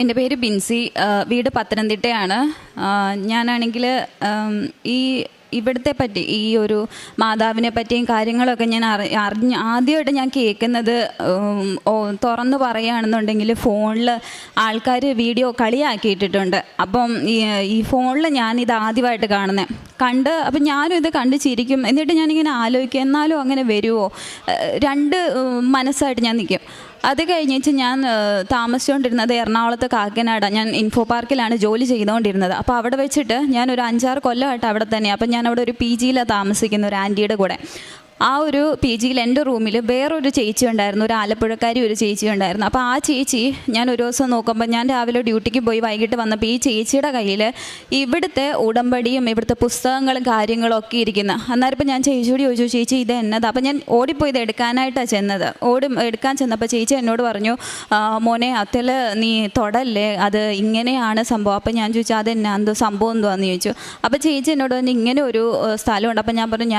എൻ്റെ പേര് ബിൻസി. വീട് പത്തനംതിട്ടയാണ്. ഞാനാണെങ്കിൽ ഈ ഇവിടുത്തെ പറ്റി ഈ ഒരു മാതാവിനെ പറ്റിയും കാര്യങ്ങളൊക്കെ ഞാൻ ആദ്യമായിട്ട് ഞാൻ കേൾക്കുന്നത് തുറന്നു പറയുകയാണെന്നുണ്ടെങ്കിൽ ഫോണിൽ ആൾക്കാർ വീഡിയോ കളിയാക്കിയിട്ടിട്ടുണ്ട്. അപ്പം ഈ ഫോണിൽ ഞാനിത് ആദ്യമായിട്ട് കണ്ട് അപ്പം ഞാനും ഇത് കണ്ട് ചിരിക്കും. എന്നിട്ട് ഞാനിങ്ങനെ ആലോചിക്കും, എന്നാലും അങ്ങനെ വരുമോ? രണ്ട് മനസ്സായിട്ട് ഞാൻ നിൽക്കും. അത് കഴിഞ്ഞിട്ട് ഞാൻ താമസിച്ചുകൊണ്ടിരുന്നത് എറണാകുളത്ത് കാക്കനാട്. ഞാൻ ഇൻഫോ പാർക്കിലാണ് ജോലി ചെയ്തുകൊണ്ടിരുന്നത്. അപ്പോൾ അവിടെ വെച്ചിട്ട് ഞാൻ ഒരു 5-6 കൊല്ലമായിട്ട് അവിടെ തന്നെയാണ്. അപ്പം ഞാൻ അവിടെ ഒരു PGയിലാണ് താമസിക്കുന്ന, ഒരു ആൻറ്റിയുടെ കൂടെ. ആ ഒരു PGയിൽ എൻ്റെ റൂമിൽ വേറൊരു ചേച്ചി ഉണ്ടായിരുന്നു, ഒരു ആലപ്പുഴക്കാരി ഒരു ചേച്ചി ഉണ്ടായിരുന്നു. അപ്പോൾ ആ ചേച്ചി ഞാൻ ഒരു ദിവസം നോക്കുമ്പോൾ, ഞാൻ രാവിലെ ഡ്യൂട്ടിക്ക് പോയി വൈകിട്ട് വന്നപ്പോൾ ഈ ചേച്ചിയുടെ കയ്യിൽ ഇവിടുത്തെ ഉടമ്പടിയും ഇവിടുത്തെ പുസ്തകങ്ങളും കാര്യങ്ങളും ഒക്കെ ഇരിക്കുന്നു. അന്നേരം ഇപ്പം ഞാൻ ചേച്ചിയോട് ചോദിച്ചു, ചേച്ചി ഇത് എന്നതാ? അപ്പം ഞാൻ ഓടിപ്പോയി ഇത് എടുക്കാനായിട്ടാണ് ചെന്നത്. എടുക്കാൻ ചെന്നപ്പോൾ ചേച്ചി എന്നോട് പറഞ്ഞു, മോനെ അതിൽ നീ തൊടല്ലേ, അത് ഇങ്ങനെയാണ് സംഭവം. അപ്പം ഞാൻ ചോദിച്ചു അതെന്നാ, എന്തോ സംഭവം എന്തുവാന്ന് ചോദിച്ചു. അപ്പോൾ ചേച്ചി എന്നോട് പറഞ്ഞു ഇങ്ങനെ ഒരു സ്ഥലമുണ്ട്. അപ്പം ഞാൻ പറഞ്ഞു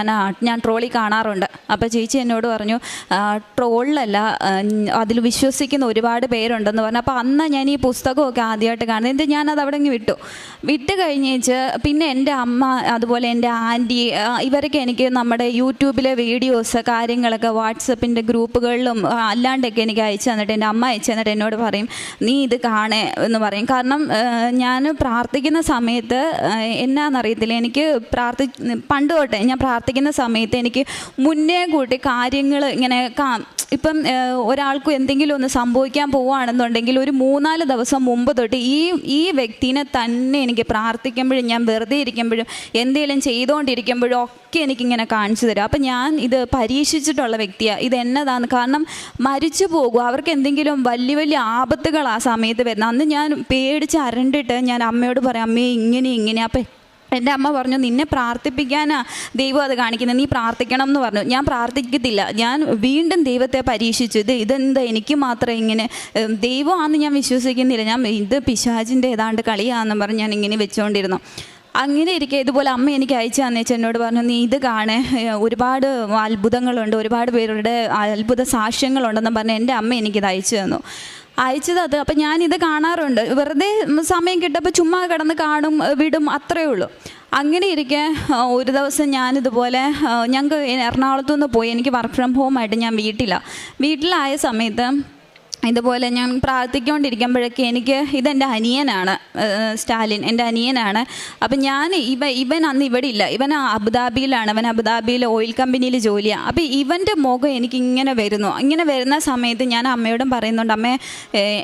ഞാൻ ട്രോളി കാണാറുണ്ട്. അപ്പോൾ ചേച്ചി എന്നോട് പറഞ്ഞു ട്രോളിലല്ല, അതിൽ വിശ്വസിക്കുന്ന ഒരുപാട് പേരുണ്ടെന്ന് പറഞ്ഞു. അപ്പോൾ അന്ന് ഞാൻ ഈ പുസ്തകമൊക്കെ ആദ്യമായിട്ട് കാണുന്നത്. എന്നിട്ട് ഞാനത് അവിടെ വിട്ട് കഴിഞ്ഞേച്ച് പിന്നെ എൻ്റെ അമ്മ അതുപോലെ എൻ്റെ ആൻറ്റി ഇവരൊക്കെ എനിക്ക് നമ്മുടെ യൂട്യൂബിലെ വീഡിയോസ് കാര്യങ്ങളൊക്കെ വാട്സപ്പിൻ്റെ ഗ്രൂപ്പുകളിലും അല്ലാണ്ടൊക്കെ എനിക്ക് അയച്ചു തന്നിട്ട്, എൻ്റെ അമ്മ അയച്ചു തന്നിട്ട് എന്നോട് പറയും നീ ഇത് കാണേ എന്ന് പറയും. കാരണം ഞാൻ പ്രാർത്ഥിക്കുന്ന സമയത്ത് എന്നാന്നറിയത്തില്ല, എനിക്ക് പണ്ട് തൊട്ടേ ഞാൻ പ്രാർത്ഥിക്കുന്ന സമയത്ത് എനിക്ക് മുന്നേ കൂട്ടി കാര്യങ്ങൾ ഇങ്ങനെ ഇപ്പം ഒരാൾക്കും എന്തെങ്കിലും ഒന്ന് സംഭവിക്കാൻ പോവുകയാണെന്നുണ്ടെങ്കിൽ ഒരു 3-4 ദിവസം മുമ്പ് തൊട്ട് ഈ വ്യക്തിനെ തന്നെ എനിക്ക് പ്രാർത്ഥിക്കുമ്പോഴും ഞാൻ വെറുതെ ഇരിക്കുമ്പോഴും എന്തെങ്കിലും ചെയ്തുകൊണ്ടിരിക്കുമ്പോഴും ഒക്കെ എനിക്കിങ്ങനെ കാണിച്ചു തരും. അപ്പം ഞാൻ ഇത് പരീക്ഷിച്ചിട്ടുള്ള വ്യക്തിയാണ്. ഇത് എന്നതാണ്, കാരണം മരിച്ചു പോകും, അവർക്ക് എന്തെങ്കിലും വലിയ വലിയ ആപത്തുകൾ ആ സമയത്ത് വരുന്നത്. അന്ന് ഞാൻ പേടിച്ച് അരണ്ടിട്ട് ഞാൻ അമ്മയോട് പറയാം, അമ്മേ ഇങ്ങനെ. അപ്പം എൻ്റെ അമ്മ പറഞ്ഞു നിന്നെ പ്രാർത്ഥിപ്പിക്കാനാ ദൈവം അത് കാണിക്കുന്നത്, നീ പ്രാർത്ഥിക്കണം എന്ന് പറഞ്ഞു. ഞാൻ പ്രാർത്ഥിക്കത്തില്ല, ഞാൻ വീണ്ടും ദൈവത്തെ പരീക്ഷിച്ചു. ഇതെന്താ എനിക്ക് മാത്രം ഇങ്ങനെ, ദൈവമാണെന്ന് ഞാൻ വിശ്വസിക്കുന്നില്ല, ഞാൻ ഇത് പിശാചിൻ്റെ ഏതാണ്ട് കളിയാണെന്ന് പറഞ്ഞ് ഞാൻ ഇങ്ങനെ വെച്ചുകൊണ്ടിരുന്നു. അങ്ങനെ ഇരിക്കെ ഇതുപോലെ അമ്മ എനിക്ക് അയച്ചു തന്നേച്ച് എന്നോട് പറഞ്ഞു നീ ഇത് കാണേ, ഒരുപാട് അത്ഭുതങ്ങളുണ്ട്, ഒരുപാട് പേരുടെ അത്ഭുത സാക്ഷ്യങ്ങളുണ്ടെന്ന് പറഞ്ഞ് എൻ്റെ അമ്മ എനിക്കിത് അയച്ചു തന്നു. അയച്ചത് അപ്പം ഞാനിത് കാണാറുണ്ട്, വെറുതെ സമയം കിട്ടുമ്പോൾ ചുമ്മാ കിടന്ന് കാണും വിടും, അത്രയേ ഉള്ളൂ. അങ്ങനെ ഇരിക്കെ ഒരു ദിവസം ഞാനിതുപോലെ ഞങ്ങൾക്ക് എറണാകുളത്തു നിന്ന് പോയി, എനിക്ക് വർക്ക് ഫ്രം ഹോം ആയിട്ട് ഞാൻ വീട്ടിലായ സമയത്ത് ഇതുപോലെ ഞാൻ പ്രാർത്ഥിച്ചുകൊണ്ടിരിക്കുമ്പോഴൊക്കെ ഇതെൻ്റെ അനിയനാണ്, സ്റ്റാലിൻ എൻ്റെ അനിയനാണ്. അപ്പം ഇവൻ അന്ന് ഇവിടെ ഇല്ല, ഇവൻ അബുദാബിയിലാണ്, അവൻ അബുദാബിയിൽ ഓയിൽ കമ്പനിയിൽ ജോലിയാണ്. അപ്പം ഇവൻ്റെ മുഖം എനിക്കിങ്ങനെ വരുന്ന സമയത്ത് ഞാൻ അമ്മയോടും പറയുന്നുണ്ട്, അമ്മേ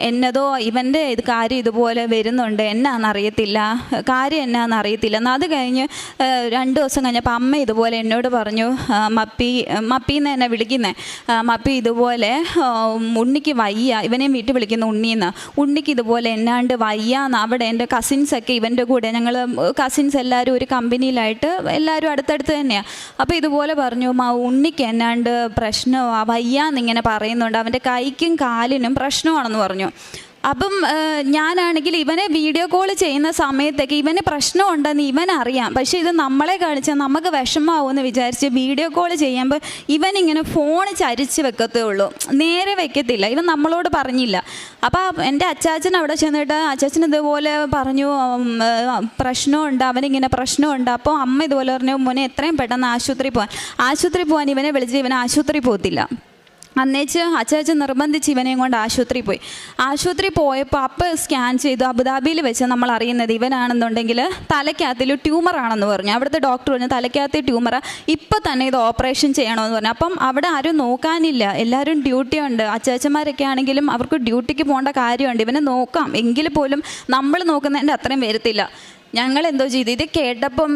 എന്നതോ ഇവൻ്റെ കാര്യം ഇതുപോലെ വരുന്നുണ്ട്, കാര്യം എന്നാണെന്നറിയത്തില്ല. എന്നാൽ അത് കഴിഞ്ഞ് 2 ദിവസം കഴിഞ്ഞപ്പോൾ അമ്മ ഇതുപോലെ എന്നോട് പറഞ്ഞു, മപ്പിന്ന് എന്നെ വിളിക്കുന്നേ, മപ്പി ഇതുപോലെ ഉണ്ണിക്ക് വയ്യ, ഇവനെ വീട്ടിൽ വിളിക്കുന്ന ഉണ്ണിക്ക് ഇതുപോലെ എന്നാണ്ട് വയ്യാന്ന്. അവിടെ എൻ്റെ കസിൻസൊക്കെ ഇവൻ്റെ കൂടെ, ഞങ്ങൾ കസിൻസ് എല്ലാവരും ഒരു കമ്പനിയിലായിട്ട് എല്ലാവരും അടുത്തടുത്ത് തന്നെയാണ്. അപ്പോൾ ഇതുപോലെ പറഞ്ഞു ഉണ്ണിക്ക് എന്നാണ്ട് പ്രശ്നമാണ്, വയ്യാന്നിങ്ങനെ പറയുന്നുണ്ട്, അവൻ്റെ കൈക്കും കാലിനും പ്രശ്നമാണെന്ന് പറഞ്ഞു. അപ്പം ഞാനാണെങ്കിൽ ഇവനെ വീഡിയോ കോൾ ചെയ്യുന്ന സമയത്തൊക്കെ ഇവന് പ്രശ്നമുണ്ടെന്ന് ഇവനറിയാം. പക്ഷേ ഇത് നമ്മളെ കാണിച്ചാൽ നമുക്ക് വിഷമമാവുമെന്ന് വിചാരിച്ച് വീഡിയോ കോൾ ചെയ്യുമ്പോൾ ഇവനിങ്ങനെ ഫോൺ ചരിച്ച് വെക്കത്തേ ഉള്ളൂ, നേരെ വെക്കത്തില്ല. ഇവൻ നമ്മളോട് പറഞ്ഞില്ല. അപ്പോൾ എൻ്റെ അച്ചാച്ചൻ അവിടെ ചെന്നിട്ട് അച്ചാച്ചൻ ഇതുപോലെ പറഞ്ഞു പ്രശ്നമുണ്ട്, അവനിങ്ങനെ പ്രശ്നമുണ്ട്. അപ്പോൾ അമ്മ ഇതുപോലെ പറഞ്ഞു മോനെ എത്രയും പെട്ടെന്ന് ആശുപത്രി പോകാൻ ഇവനെ വിളിച്ച് ഇവൻ ആശുപത്രി പോകത്തില്ല. അന്നേച്ച് അച്ചാച്ചൻ നിർബന്ധിച്ച് ഇവനെയും കൊണ്ട് ആശുപത്രി പോയപ്പോൾ അപ്പോൾ സ്കാൻ ചെയ്തു. അബുദാബിയിൽ വെച്ച് നമ്മൾ അറിയുന്നത് ഇവനാണെന്നുണ്ടെങ്കിൽ തലയ്ക്കകത്തിൽ ട്യൂമറാണെന്ന് പറഞ്ഞു. അവിടുത്തെ ഡോക്ടർ പറഞ്ഞു തലയ്ക്കകത്ത് ട്യൂമറാണ്, ഇപ്പോൾ തന്നെ ഇത് ഓപ്പറേഷൻ ചെയ്യണമെന്ന് പറഞ്ഞു. അപ്പം അവിടെ ആരും നോക്കാനില്ല, എല്ലാവരും ഡ്യൂട്ടി ഉണ്ട്. അച്ചാച്ചന്മാരൊക്കെ ആണെങ്കിലും അവർക്ക് ഡ്യൂട്ടിക്ക് പോകേണ്ട കാര്യമുണ്ട്, ഇവനെ നോക്കാം എങ്കിൽ പോലും നമ്മൾ നോക്കുന്നതിൻ്റെ അത്രയും വരത്തില്ല. ഞങ്ങൾ എന്തോ ചെയ്തു, ഇത് കേട്ടപ്പം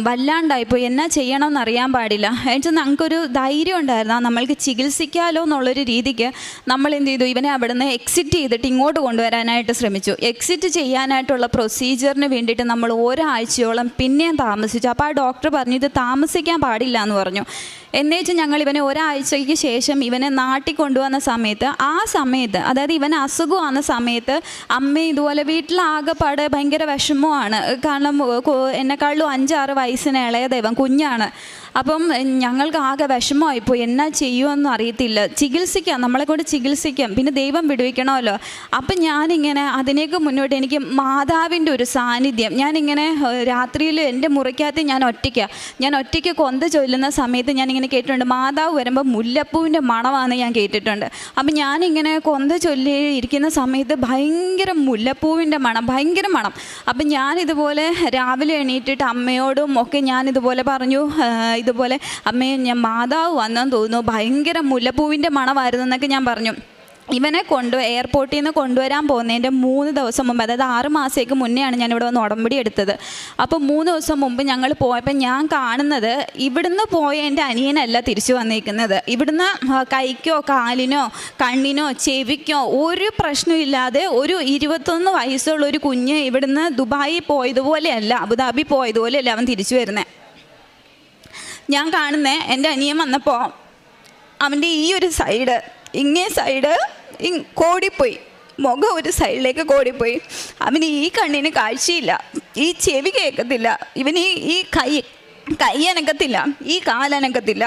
വല്ലാണ്ടായിപ്പോയി, എന്നാ ചെയ്യണമെന്ന് അറിയാൻ പാടില്ല. എന്നുവെച്ചാൽ ഞങ്ങൾക്കൊരു ധൈര്യം ഉണ്ടായിരുന്നു, നമ്മൾക്ക് ചികിത്സിക്കാമല്ലോ എന്നുള്ളൊരു രീതിക്ക് നമ്മൾ എന്ത് ചെയ്തു, ഇവനെ അവിടെ നിന്ന് എക്സിറ്റ് ചെയ്തിട്ട് ഇങ്ങോട്ട് കൊണ്ടുവരാനായിട്ട് ശ്രമിച്ചു. എക്സിറ്റ് ചെയ്യാനായിട്ടുള്ള പ്രൊസീജിയറിന് വേണ്ടിയിട്ട് നമ്മൾ ഒരാഴ്ചയോളം പിന്നെയും താമസിച്ചു. അപ്പോൾ ആ ഡോക്ടർ പറഞ്ഞു ഇത് താമസിക്കാൻ പാടില്ല എന്ന് പറഞ്ഞു. എന്നേച്ച് ഞങ്ങൾ ഇവനെ ഒരാഴ്ചയ്ക്ക് ശേഷം ഇവനെ നാട്ടിൽ കൊണ്ടുവന്ന സമയത്ത് അതായത് ഇവൻ അസുഖമാകുന്ന സമയത്ത് അമ്മ ഇതുപോലെ വീട്ടിലാകെപ്പാടെ ഭയങ്കര വിഷമമാണ്. കാരണം എന്നെക്കാളും 5-6 വയസ്സിന് ഇളയത്, ഇവൻ കുഞ്ഞാണ്. അപ്പം ഞങ്ങൾക്ക് ആകെ വിഷമമായിപ്പോയി, എന്നാ ചെയ്യുമെന്നും അറിയത്തില്ല. ചികിത്സിക്കാം, നമ്മളെ കൊണ്ട് ചികിത്സിക്കാം, പിന്നെ ദൈവം വിടുവിക്കണമല്ലോ. അപ്പം ഞാനിങ്ങനെ അതിനേക്ക് മുന്നോട്ട് എനിക്ക് മാതാവിൻ്റെ ഒരു സാന്നിധ്യം, ഞാനിങ്ങനെ രാത്രിയിൽ എൻ്റെ മുറിക്കകത്ത് ഞാൻ ഒറ്റയ്ക്ക് കൊന്ത ചൊല്ലുന്ന സമയത്ത് ഞാനിങ്ങനെ കേട്ടിട്ടുണ്ട്, മാതാവ് വരുമ്പോൾ മുല്ലപ്പൂവിൻ്റെ മണമാണെന്ന് ഞാൻ കേട്ടിട്ടുണ്ട്. അപ്പം ഞാനിങ്ങനെ കൊന്ത ചൊല്ലി ഇരിക്കുന്ന സമയത്ത് ഭയങ്കര മുല്ലപ്പൂവിൻ്റെ മണം, ഭയങ്കര മണം. അപ്പം ഞാനിതുപോലെ രാവിലെ എണീറ്റിട്ട് അമ്മയോടും ഒക്കെ ഞാനിതുപോലെ പറഞ്ഞു, ഇതുപോലെ അമ്മയെ ഞാൻ മാതാവ് വന്നെന്ന് തോന്നുന്നു, ഭയങ്കര മുല്ലപ്പൂവിൻ്റെ മണമായിരുന്നു എന്നൊക്കെ ഞാൻ പറഞ്ഞു. ഇവനെ എയർപോർട്ടിൽ നിന്ന് കൊണ്ടുവരാൻ പോകുന്നതിൻ്റെ 3 ദിവസം മുമ്പ്, അതായത് 6 മാസത്തേക്ക് മുന്നെയാണ് ഞാനിവിടെ വന്ന് ഉടമ്പടി എടുത്തത്. അപ്പോൾ 3 ദിവസം മുമ്പ് ഞങ്ങൾ പോയപ്പോൾ ഞാൻ കാണുന്നത്, ഇവിടുന്ന് പോയ എൻ്റെ അനിയനല്ല തിരിച്ചു വന്നിരിക്കുന്നത്. ഇവിടുന്ന് കൈക്കോ കാലിനോ കണ്ണിനോ ചെവിക്കോ ഒരു പ്രശ്നമില്ലാതെ ഒരു 21 വയസ്സുള്ള ഒരു കുഞ്ഞ് ഇവിടുന്ന് ദുബായി പോയതുപോലെയല്ല, അബുദാബി പോയതുപോലെയല്ല അവൻ തിരിച്ചു വരുന്നത്. ഞാൻ കാണുന്നത് എൻ്റെ അനിയൻ വന്നപ്പോൾ അവൻ്റെ ഈ ഒരു സൈഡ്, ഇങ്ങേ സൈഡ് കോടിപ്പോയി, മുഖം ഒരു സൈഡിലേക്ക് കോടിപ്പോയി. അവന് ഈ കണ്ണിന് കാഴ്ചയില്ല, ഈ ചെവി കേൾക്കത്തില്ല, ഇവന് ഈ കൈ അനക്കത്തില്ല, ഈ കാലനക്കത്തില്ല,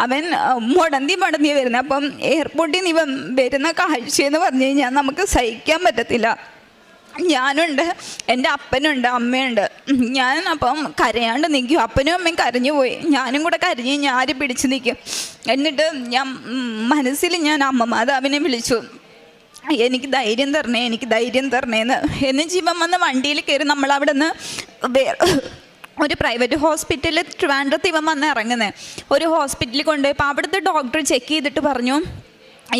അവൻ മുടന്തി വരുന്നത്. അപ്പം എയർപോർട്ടിൽ നിന്ന് ഇവൻ വരുന്ന കാഴ്ചയെന്ന് പറഞ്ഞു കഴിഞ്ഞാൽ നമുക്ക് സഹിക്കാൻ പറ്റത്തില്ല. ഞാനുണ്ട്, എൻ്റെ അപ്പനുണ്ട്, അമ്മയുണ്ട്. ഞാൻ അപ്പം കരയാണ്ട് നിൽക്കും, അപ്പനും അമ്മയും കരഞ്ഞു പോയി, ഞാനും കൂടെ കരഞ്ഞ് ഞാൻ പിടിച്ച് നിൽക്കും. എന്നിട്ട് ഞാൻ മനസ്സിൽ ഞാൻ അമ്മ മാതാവിനെ വിളിച്ചു, എനിക്ക് ധൈര്യം തരണേന്ന്. എന്നിട്ട് ഇവൻ വന്ന് വണ്ടിയിൽ കയറി നമ്മളവിടെ നിന്ന് ഒരു പ്രൈവറ്റ് ഹോസ്പിറ്റലിൽ ട്രിവാൻഡ്രത്ത് ഇവൻ വന്ന് ഇറങ്ങുന്നത്. ഒരു ഹോസ്പിറ്റലിൽ കൊണ്ടുപോയപ്പോൾ അവിടുത്തെ ഡോക്ടർ ചെക്ക് ചെയ്തിട്ട് പറഞ്ഞു,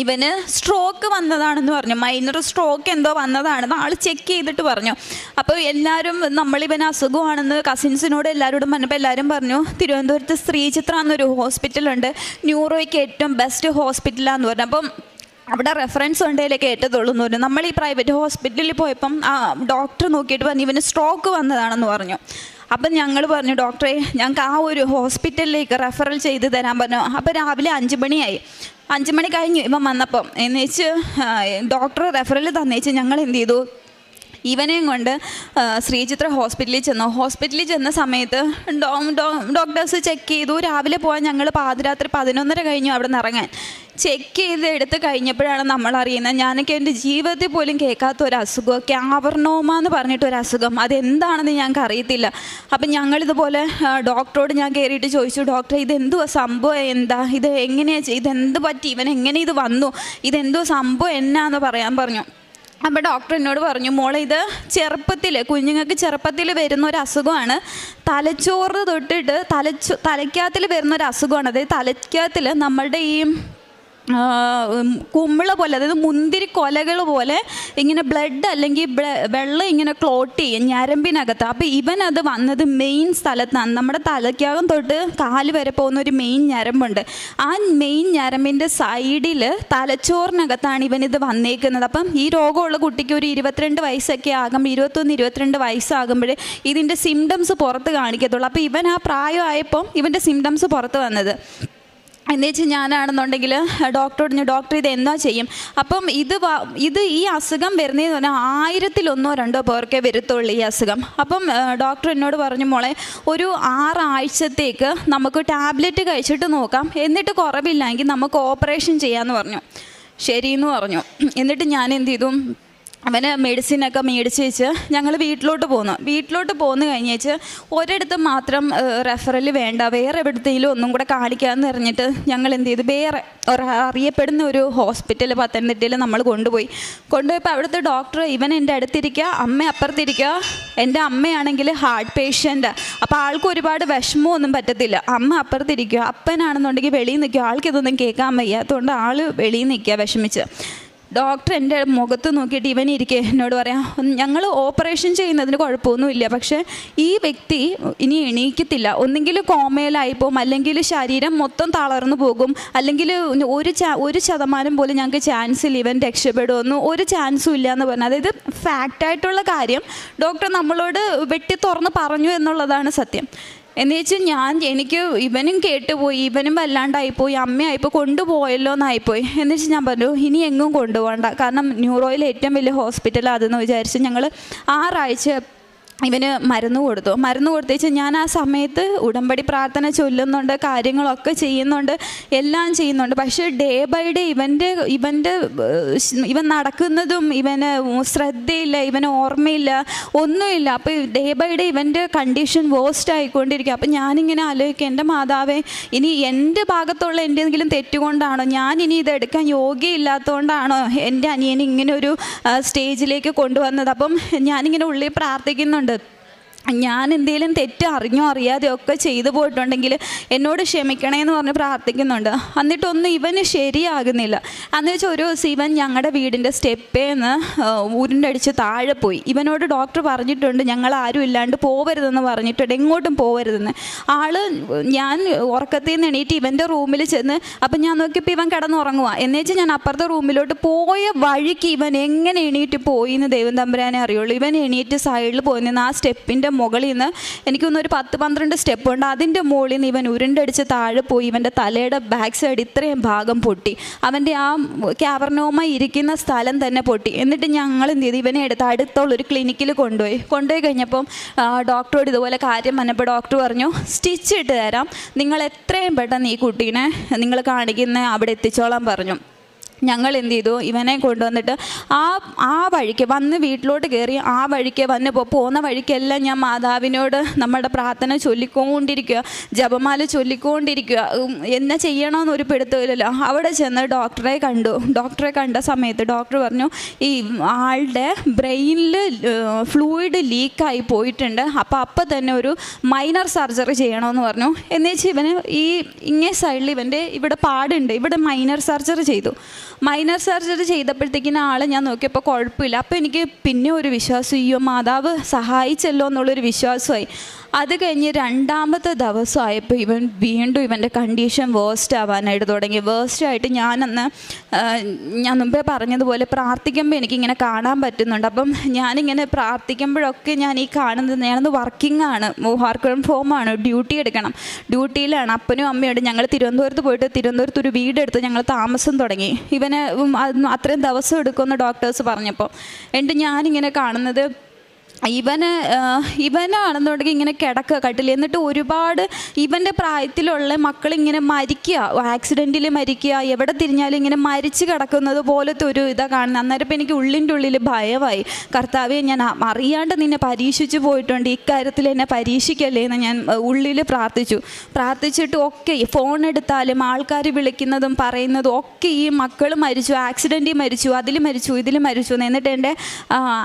ഇവന് സ്ട്രോക്ക് വന്നതാണെന്ന് പറഞ്ഞു, മൈനർ സ്ട്രോക്ക് എന്തോ വന്നതാണെന്ന് ആൾ ചെക്ക് ചെയ്തിട്ട് പറഞ്ഞു. അപ്പോൾ എല്ലാവരും നമ്മളിവന് അസുഖമാണെന്ന് കസിൻസിനോട് എല്ലാവരോടും പറഞ്ഞപ്പോൾ എല്ലാവരും പറഞ്ഞു, തിരുവനന്തപുരത്ത് ശ്രീചിത്ര എന്നൊരു ഹോസ്പിറ്റലുണ്ട്, ന്യൂറോയ്ക്ക് ഏറ്റവും ബെസ്റ്റ് ഹോസ്പിറ്റലാന്ന് പറഞ്ഞു. അപ്പം അവിടെ റെഫറൻസ് ഉണ്ടെങ്കിലേ കേട്ടതുള്ളൂ എന്ന് പറഞ്ഞു. നമ്മൾ ഈ പ്രൈവറ്റ് ഹോസ്പിറ്റലിൽ പോയപ്പം ഡോക്ടർ നോക്കിയിട്ട് പറഞ്ഞു ഇവന് സ്ട്രോക്ക് വന്നതാണെന്ന് പറഞ്ഞു. അപ്പം ഞങ്ങൾ പറഞ്ഞു, ഡോക്ടറെ ഞങ്ങൾക്ക് ആ ഒരു ഹോസ്പിറ്റലിലേക്ക് റെഫറൽ ചെയ്ത് തരാൻ പറഞ്ഞു. അപ്പോൾ രാവിലെ 5 മണിയായി. 5 മണി കഴിഞ്ഞു ഇവൻ വന്നപ്പം. എന്നുവെച്ച് ഡോക്ടർ റെഫറൽ തന്നേച്ച് ഞങ്ങൾ എന്ത് ചെയ്തു, ഇവനെയും കൊണ്ട് ശ്രീചിത്ര ഹോസ്പിറ്റലിൽ ചെന്ന സമയത്ത് ഡോക്ടേഴ്സ് ചെക്ക് ചെയ്തു. രാവിലെ പോകാൻ ഞങ്ങൾ പാതിരാത്രി 11:30 കഴിഞ്ഞു അവിടെ നിന്ന് ഇറങ്ങാൻ. ചെക്ക് ചെയ്ത് എടുത്ത് കഴിഞ്ഞപ്പോഴാണ് നമ്മൾ അറിയുന്നത്, ഞാനൊക്കെ എൻ്റെ ജീവിതത്തിൽ പോലും കേൾക്കാത്ത ഒരു അസുഖം, ക്യാവർണോമ എന്ന് പറഞ്ഞിട്ടൊരു അസുഖം, അതെന്താണെന്ന് ഞങ്ങൾക്ക് അറിയത്തില്ല. അപ്പം ഞങ്ങളിതുപോലെ ഡോക്ടറോട് ഞാൻ കയറിയിട്ട് ചോദിച്ചു, ഡോക്ടറെ ഇതെന്തുവാ സംഭവം, എന്താ ഇത്, എങ്ങനെയാണ്, ഇതെന്ത് പറ്റി, ഇവൻ എങ്ങനെ ഇത് വന്നു, ഇതെന്തോ സംഭവം എന്നാന്ന് പറയാൻ പറഞ്ഞു. അപ്പോൾ ഡോക്ടർ എന്നോട് പറഞ്ഞു, മോളെ ഇത് കുഞ്ഞുങ്ങൾക്ക് ചെറുപ്പത്തിൽ വരുന്ന ഒരു അസുഖമാണ്, തലച്ചോറ് തൊട്ടിട്ട് തലയ്ക്കകത്തിൽ വരുന്ന ഒരു അസുഖമാണ്. അതായത് തലയ്ക്കകത്തിൽ നമ്മളുടെ ഈ കുമ്പിള പോലെ, അതായത് മുന്തിരി കൊലകൾ പോലെ ഇങ്ങനെ ബ്ലഡ് അല്ലെങ്കിൽ വെള്ളം ഇങ്ങനെ ക്ലോട്ട് ചെയ്യും ഞരമ്പിനകത്ത്. അപ്പോൾ ഇവനത് വന്നത് മെയിൻ സ്ഥലത്താണ്, നമ്മുടെ തലയ്ക്കകം തൊട്ട് കാല് വരെ പോകുന്ന ഒരു മെയിൻ ഞരമ്പുണ്ട്. ആ മെയിൻ ഞരമ്പിൻ്റെ സൈഡിൽ തലച്ചോറിനകത്താണ് ഇവനിത് വന്നേക്കുന്നത്. അപ്പം ഈ രോഗമുള്ള കുട്ടിക്ക് ഒരു 22 വയസ്സൊക്കെ ആകുമ്പോൾ, 21-22 വയസ്സാകുമ്പോഴേ ഇതിൻ്റെ സിംറ്റംസ് പുറത്ത് കാണിക്കത്തുള്ളൂ. അപ്പോൾ ഇവൻ ആ പ്രായമായപ്പം ഇവൻ്റെ സിംറ്റംസ് പുറത്ത് വന്നത്. എന്ന് വെച്ചാൽ ഞാനാണെന്നുണ്ടെങ്കിൽ ഡോക്ടറോട് ഡോക്ടർ ഇത് എന്താ ചെയ്യും. അപ്പം ഇത് ഈ അസുഖം വരുന്നതെന്ന് പറഞ്ഞാൽ 1000-1-2 പേർക്കേ വരുത്തുള്ളൂ ഈ അസുഖം. അപ്പം ഡോക്ടർ എന്നോട് പറഞ്ഞു, മോളെ ഒരു 6 ആഴ്ചത്തേക്ക് നമുക്ക് ടാബ്ലറ്റ് കഴിച്ചിട്ട് നോക്കാം, എന്നിട്ട് കുറവില്ലെങ്കിൽ നമുക്ക് ഓപ്പറേഷൻ ചെയ്യാമെന്ന് പറഞ്ഞു. ശരിയെന്ന് പറഞ്ഞു. എന്നിട്ട് ഞാൻ എന്ത് ചെയ്തു, അവന് മെഡിസിനൊക്കെ മേടിച്ച് വെച്ച് ഞങ്ങൾ വീട്ടിലോട്ട് പോന്നു കഴിഞ്ഞേച്ച് ഒരിടത്ത് മാത്രം റെഫറൽ വേണ്ട, വേറെ എവിടത്തേലും ഒന്നും കൂടെ കാണിക്കാമെന്ന് പറഞ്ഞിട്ട് ഞങ്ങൾ എന്ത് ചെയ്തു, വേറെ അറിയപ്പെടുന്ന ഒരു ഹോസ്പിറ്റൽ പത്തനംതിട്ടയിൽ നമ്മൾ കൊണ്ടുപോയപ്പോൾ അവിടുത്തെ ഡോക്ടർ ഇവൻ എൻ്റെ അടുത്തിരിക്കുക, അമ്മ അപ്പുറത്തിരിക്കുക. എൻ്റെ അമ്മയാണെങ്കിൽ ഹാർട്ട് പേഷ്യൻ്റ്, അപ്പോൾ ആൾക്ക് ഒരുപാട് വിഷമമൊന്നും പറ്റത്തില്ല. അമ്മ അപ്പുറത്തിരിക്കുക, അപ്പനാണെന്നുണ്ടെങ്കിൽ വെളിയിൽ നിൽക്കുക, ആൾക്കിതൊന്നും കേൾക്കാൻ വയ്യാത്തതുകൊണ്ട് ആൾ വെളിയിൽ നിൽക്കുക വിഷമിച്ച്. ഡോക്ടർ എൻ്റെ മുഖത്ത് നോക്കിയിട്ട് ഇവൻ ഇരിക്കെ എന്നോട് പറയാം, ഞങ്ങൾ ഓപ്പറേഷൻ ചെയ്യുന്നതിന് കുഴപ്പമൊന്നുമില്ല, പക്ഷേ ഈ വ്യക്തി ഇനി എണീക്കത്തില്ല, ഒന്നെങ്കിൽ കോമയിലായിപ്പോവും, അല്ലെങ്കിൽ ശരീരം മൊത്തം തളർന്നു പോകും, അല്ലെങ്കിൽ 1% പോലും ഞങ്ങൾക്ക് ചാൻസില്ല ഇവൻ രക്ഷപ്പെടുമെന്ന്, ഒരു ചാൻസും ഇല്ല എന്ന് പറഞ്ഞു. അതായത് ഫാക്റ്റായിട്ടുള്ള കാര്യം ഡോക്ടർ നമ്മളോട് വെട്ടി തുറന്ന് പറഞ്ഞു എന്നുള്ളതാണ് സത്യം. എന്ന് വെച്ചാൽ എനിക്ക് ഇവനും കേട്ടുപോയി, ഇവനും വല്ലാണ്ടായിപ്പോയി, അമ്മയായിപ്പോൾ കൊണ്ടുപോയല്ലോ എന്നായിപ്പോയി. എന്ന് വെച്ചാൽ ഞാൻ പറഞ്ഞു ഇനി എങ്ങും കൊണ്ടുപോകണ്ട, കാരണം ന്യൂറോയിൽ ഏറ്റവും വലിയ ഹോസ്പിറ്റൽ അതെന്ന് വിചാരിച്ച് ഞങ്ങൾ 6 ആഴ്ച ഇവന് മരുന്ന് കൊടുത്തേച്ച് ഞാൻ ആ സമയത്ത് ഉടമ്പടി പ്രാർത്ഥന ചൊല്ലുന്നുണ്ട്, കാര്യങ്ങളൊക്കെ ചെയ്യുന്നുണ്ട്, എല്ലാം ചെയ്യുന്നുണ്ട്. പക്ഷേ ഡേ ബൈ ഡേ ഇവൻ നടക്കുന്നതും ഇവന് ശ്രദ്ധയില്ല, ഇവന് ഓർമ്മയില്ല, ഒന്നുമില്ല. അപ്പോൾ ഡേ ബൈ ഡേ ഇവൻ്റെ കണ്ടീഷൻ വേസ്റ്റ് ആയിക്കൊണ്ടിരിക്കുക. അപ്പം ഞാനിങ്ങനെ ആലോചിക്കുക, എൻ്റെ മാതാവേ, ഇനി എൻ്റെ ഭാഗത്തുള്ള എന്തെങ്കിലും തെറ്റുകൊണ്ടാണോ, ഞാൻ ഇനി ഇതെടുക്കാൻ യോഗ്യയില്ലാത്തതുകൊണ്ടാണോ എൻ്റെ അനിയനെ ഇങ്ങനെ ഒരു സ്റ്റേജിലേക്ക് കൊണ്ടുവന്നത്? അപ്പം ഞാനിങ്ങനെ ഉള്ളിൽ പ്രാർത്ഥിക്കുന്നുണ്ട്, ഞാൻ എന്തെങ്കിലും തെറ്റ് അറിഞ്ഞോ അറിയാതെയോ ഒക്കെ ചെയ്തു പോയിട്ടുണ്ടെങ്കിൽ എന്നോട് ക്ഷമിക്കണേന്ന് പറഞ്ഞ് പ്രാർത്ഥിക്കുന്നുണ്ട്. എന്നിട്ടൊന്നും ഇവന് ശരിയാകുന്നില്ല. അന്ന് വെച്ചാൽ ഒരു ദിവസം ഇവൻ ഞങ്ങളുടെ വീടിൻ്റെ സ്റ്റെപ്പേന്ന് ഉരുണ്ടടിച്ച് താഴെ പോയി. ഇവനോട് ഡോക്ടർ പറഞ്ഞിട്ടുണ്ട് ഞങ്ങൾ ആരും ഇല്ലാണ്ട് പോവരുതെന്ന് പറഞ്ഞിട്ടുണ്ട്, എങ്ങോട്ടും പോവരുതെന്ന്. ഞാൻ ഉറക്കത്തിൽ നിന്ന് എണീറ്റ് ഇവൻ്റെ റൂമിൽ ചെന്ന്, അപ്പം ഞാൻ നോക്കിയപ്പോൾ ഇവൻ കിടന്നുറങ്ങുക. എന്നുവെച്ചാൽ ഞാൻ അപ്പുറത്തെ റൂമിലോട്ട് പോയ വഴിക്ക് ഇവൻ എങ്ങനെ എണീറ്റ് പോയി എന്ന് ദൈവം തമ്പുരാനെ അറിയുള്ളൂ. ഇവൻ എണീറ്റ് സൈഡിൽ പോയി നിന്ന് ആ സ്റ്റെപ്പിൻ്റെ മുകളിൽ നിന്ന് എനിക്കൊന്ന് ഒരു 10-12 സ്റ്റെപ്പ് ഉണ്ട്, അതിൻ്റെ മുകളിൽ നിന്ന് ഇവൻ ഉരുണ്ടടിച്ച് താഴെ പോയി. ഇവൻ്റെ തലയുടെ ബാക്ക് സൈഡ് ഇത്രയും ഭാഗം പൊട്ടി, അവൻ്റെ ആ ക്യാവർനോമ ഇരിക്കുന്ന സ്ഥലം തന്നെ പൊട്ടി. എന്നിട്ട് ഞങ്ങൾ എന്ത് ചെയ്തു, ഇവനെ എടുത്ത് അടുത്തുള്ളൊരു ക്ലിനിക്കിൽ കൊണ്ടുപോയി കഴിഞ്ഞപ്പം ഡോക്ടറോട് ഇതുപോലെ കാര്യം വന്നപ്പോൾ ഡോക്ടർ പറഞ്ഞു, സ്റ്റിച്ച് ഇട്ട് തരാം, നിങ്ങൾ എത്രയും പെട്ടെന്ന് ഈ കുട്ടീനെ നിങ്ങൾ കാണിക്കുന്ന അവിടെ എത്തിച്ചോളാൻ പറഞ്ഞു. ഞങ്ങൾ എന്ത് ചെയ്തു, ഇവനെ കൊണ്ടുവന്നിട്ട് ആ വഴിക്ക് വന്ന് വീട്ടിലോട്ട് കയറി ആ വഴിക്ക് പോകുന്ന വഴിക്കെല്ലാം ഞാൻ മാതാവിനോട് നമ്മുടെ പ്രാർത്ഥന ചൊല്ലിക്കൊണ്ടിരിക്കുക, ജപമാല ചൊല്ലിക്കൊണ്ടിരിക്കുക. എന്നാ ചെയ്യണമെന്ന് ഒരു പിടുത്തമില്ലല്ലോ. അവിടെ ചെന്ന് ഡോക്ടറെ കണ്ട സമയത്ത് ഡോക്ടർ പറഞ്ഞു, ഈ ആളുടെ ബ്രെയിനിൽ ഫ്ലൂയിഡ് ലീക്കായി പോയിട്ടുണ്ട്, അപ്പം തന്നെ ഒരു മൈനർ സർജറി ചെയ്യണമെന്ന് പറഞ്ഞു. എന്നുവെച്ചാൽ ഇവന് ഇങ്ങേ സൈഡിൽ ഇവൻ്റെ ഇവിടെ പാടുണ്ട്, ഇവിടെ മൈനർ സർജറി ചെയ്തു. മൈനർ സർജറി ചെയ്തപ്പോഴത്തേക്കിന് ആൾ ഞാൻ നോക്കിയപ്പോൾ കുഴപ്പമില്ല. അപ്പോൾ എനിക്ക് പിന്നെ ഒരു വിശ്വാസം, അയ്യോ മാതാവ് സഹായിച്ചല്ലോ എന്നുള്ളൊരു വിശ്വാസമായി. അത് കഴിഞ്ഞ് 2ാമത്തെ ദിവസമായപ്പോൾ വീണ്ടും ഇവൻ്റെ കണ്ടീഷൻ വേസ്റ്റ് ആവാനായിട്ട് തുടങ്ങി. വേസ്റ്റായിട്ട് ഞാൻ മുമ്പേ പറഞ്ഞതുപോലെ പ്രാർത്ഥിക്കുമ്പോൾ എനിക്കിങ്ങനെ കാണാൻ പറ്റുന്നുണ്ട്. അപ്പം ഞാനിങ്ങനെ പ്രാർത്ഥിക്കുമ്പോഴൊക്കെ ഞാൻ ഈ കാണുന്നത്, ഞാനത് വർക്കിംഗ് ഫ്രം ഹോമാണ്, ഡ്യൂട്ടി എടുക്കണം, ഡ്യൂട്ടിയിലാണ്. അപ്പനും അമ്മയോട് ഞങ്ങൾ തിരുവനന്തപുരത്ത് പോയിട്ട് തിരുവനന്തപുരത്ത് ഒരു വീടെടുത്ത് ഞങ്ങൾ താമസം തുടങ്ങി. ഇവനെ അത്രയും ദിവസം എടുക്കുമെന്ന് ഡോക്ടേഴ്സ് പറഞ്ഞപ്പോൾ എന്നിട്ട് ഞാനിങ്ങനെ കാണുന്നത്, ഇവനാണെന്നുണ്ടെങ്കിൽ ഇങ്ങനെ കട്ടിൽ. എന്നിട്ട് ഒരുപാട് ഇവൻ്റെ പ്രായത്തിലുള്ള മക്കളിങ്ങനെ മരിക്കുക, ആക്സിഡൻറ്റിൽ മരിക്കുക, എവിടെ തിരിഞ്ഞാലും ഇങ്ങനെ മരിച്ച് കിടക്കുന്നത് പോലത്തെ ഒരു ഇതാണ് കാണുന്നത്. അന്നേരം ഇപ്പം എനിക്ക് ഉള്ളിൻ്റെ ഉള്ളിൽ ഭയമായി, കർത്താവേ ഞാൻ അറിയാണ്ട് നിന്നെ പരീക്ഷിച്ചു പോയിട്ടുണ്ട്, ഇക്കാര്യത്തിൽ എന്നെ പരീക്ഷിക്കല്ലേ എന്ന് ഞാൻ ഉള്ളിൽ പ്രാർത്ഥിച്ചിട്ട് ഒക്കെ ഫോൺ എടുത്താലും ആൾക്കാർ വിളിക്കുന്നതും പറയുന്നതും ഒക്കെ ഈ മക്കൾ മരിച്ചു, ആക്സിഡൻറ്റിൽ മരിച്ചു, അതിൽ മരിച്ചു, ഇതിൽ മരിച്ചു എന്ന്. എന്നിട്ട് എൻ്റെ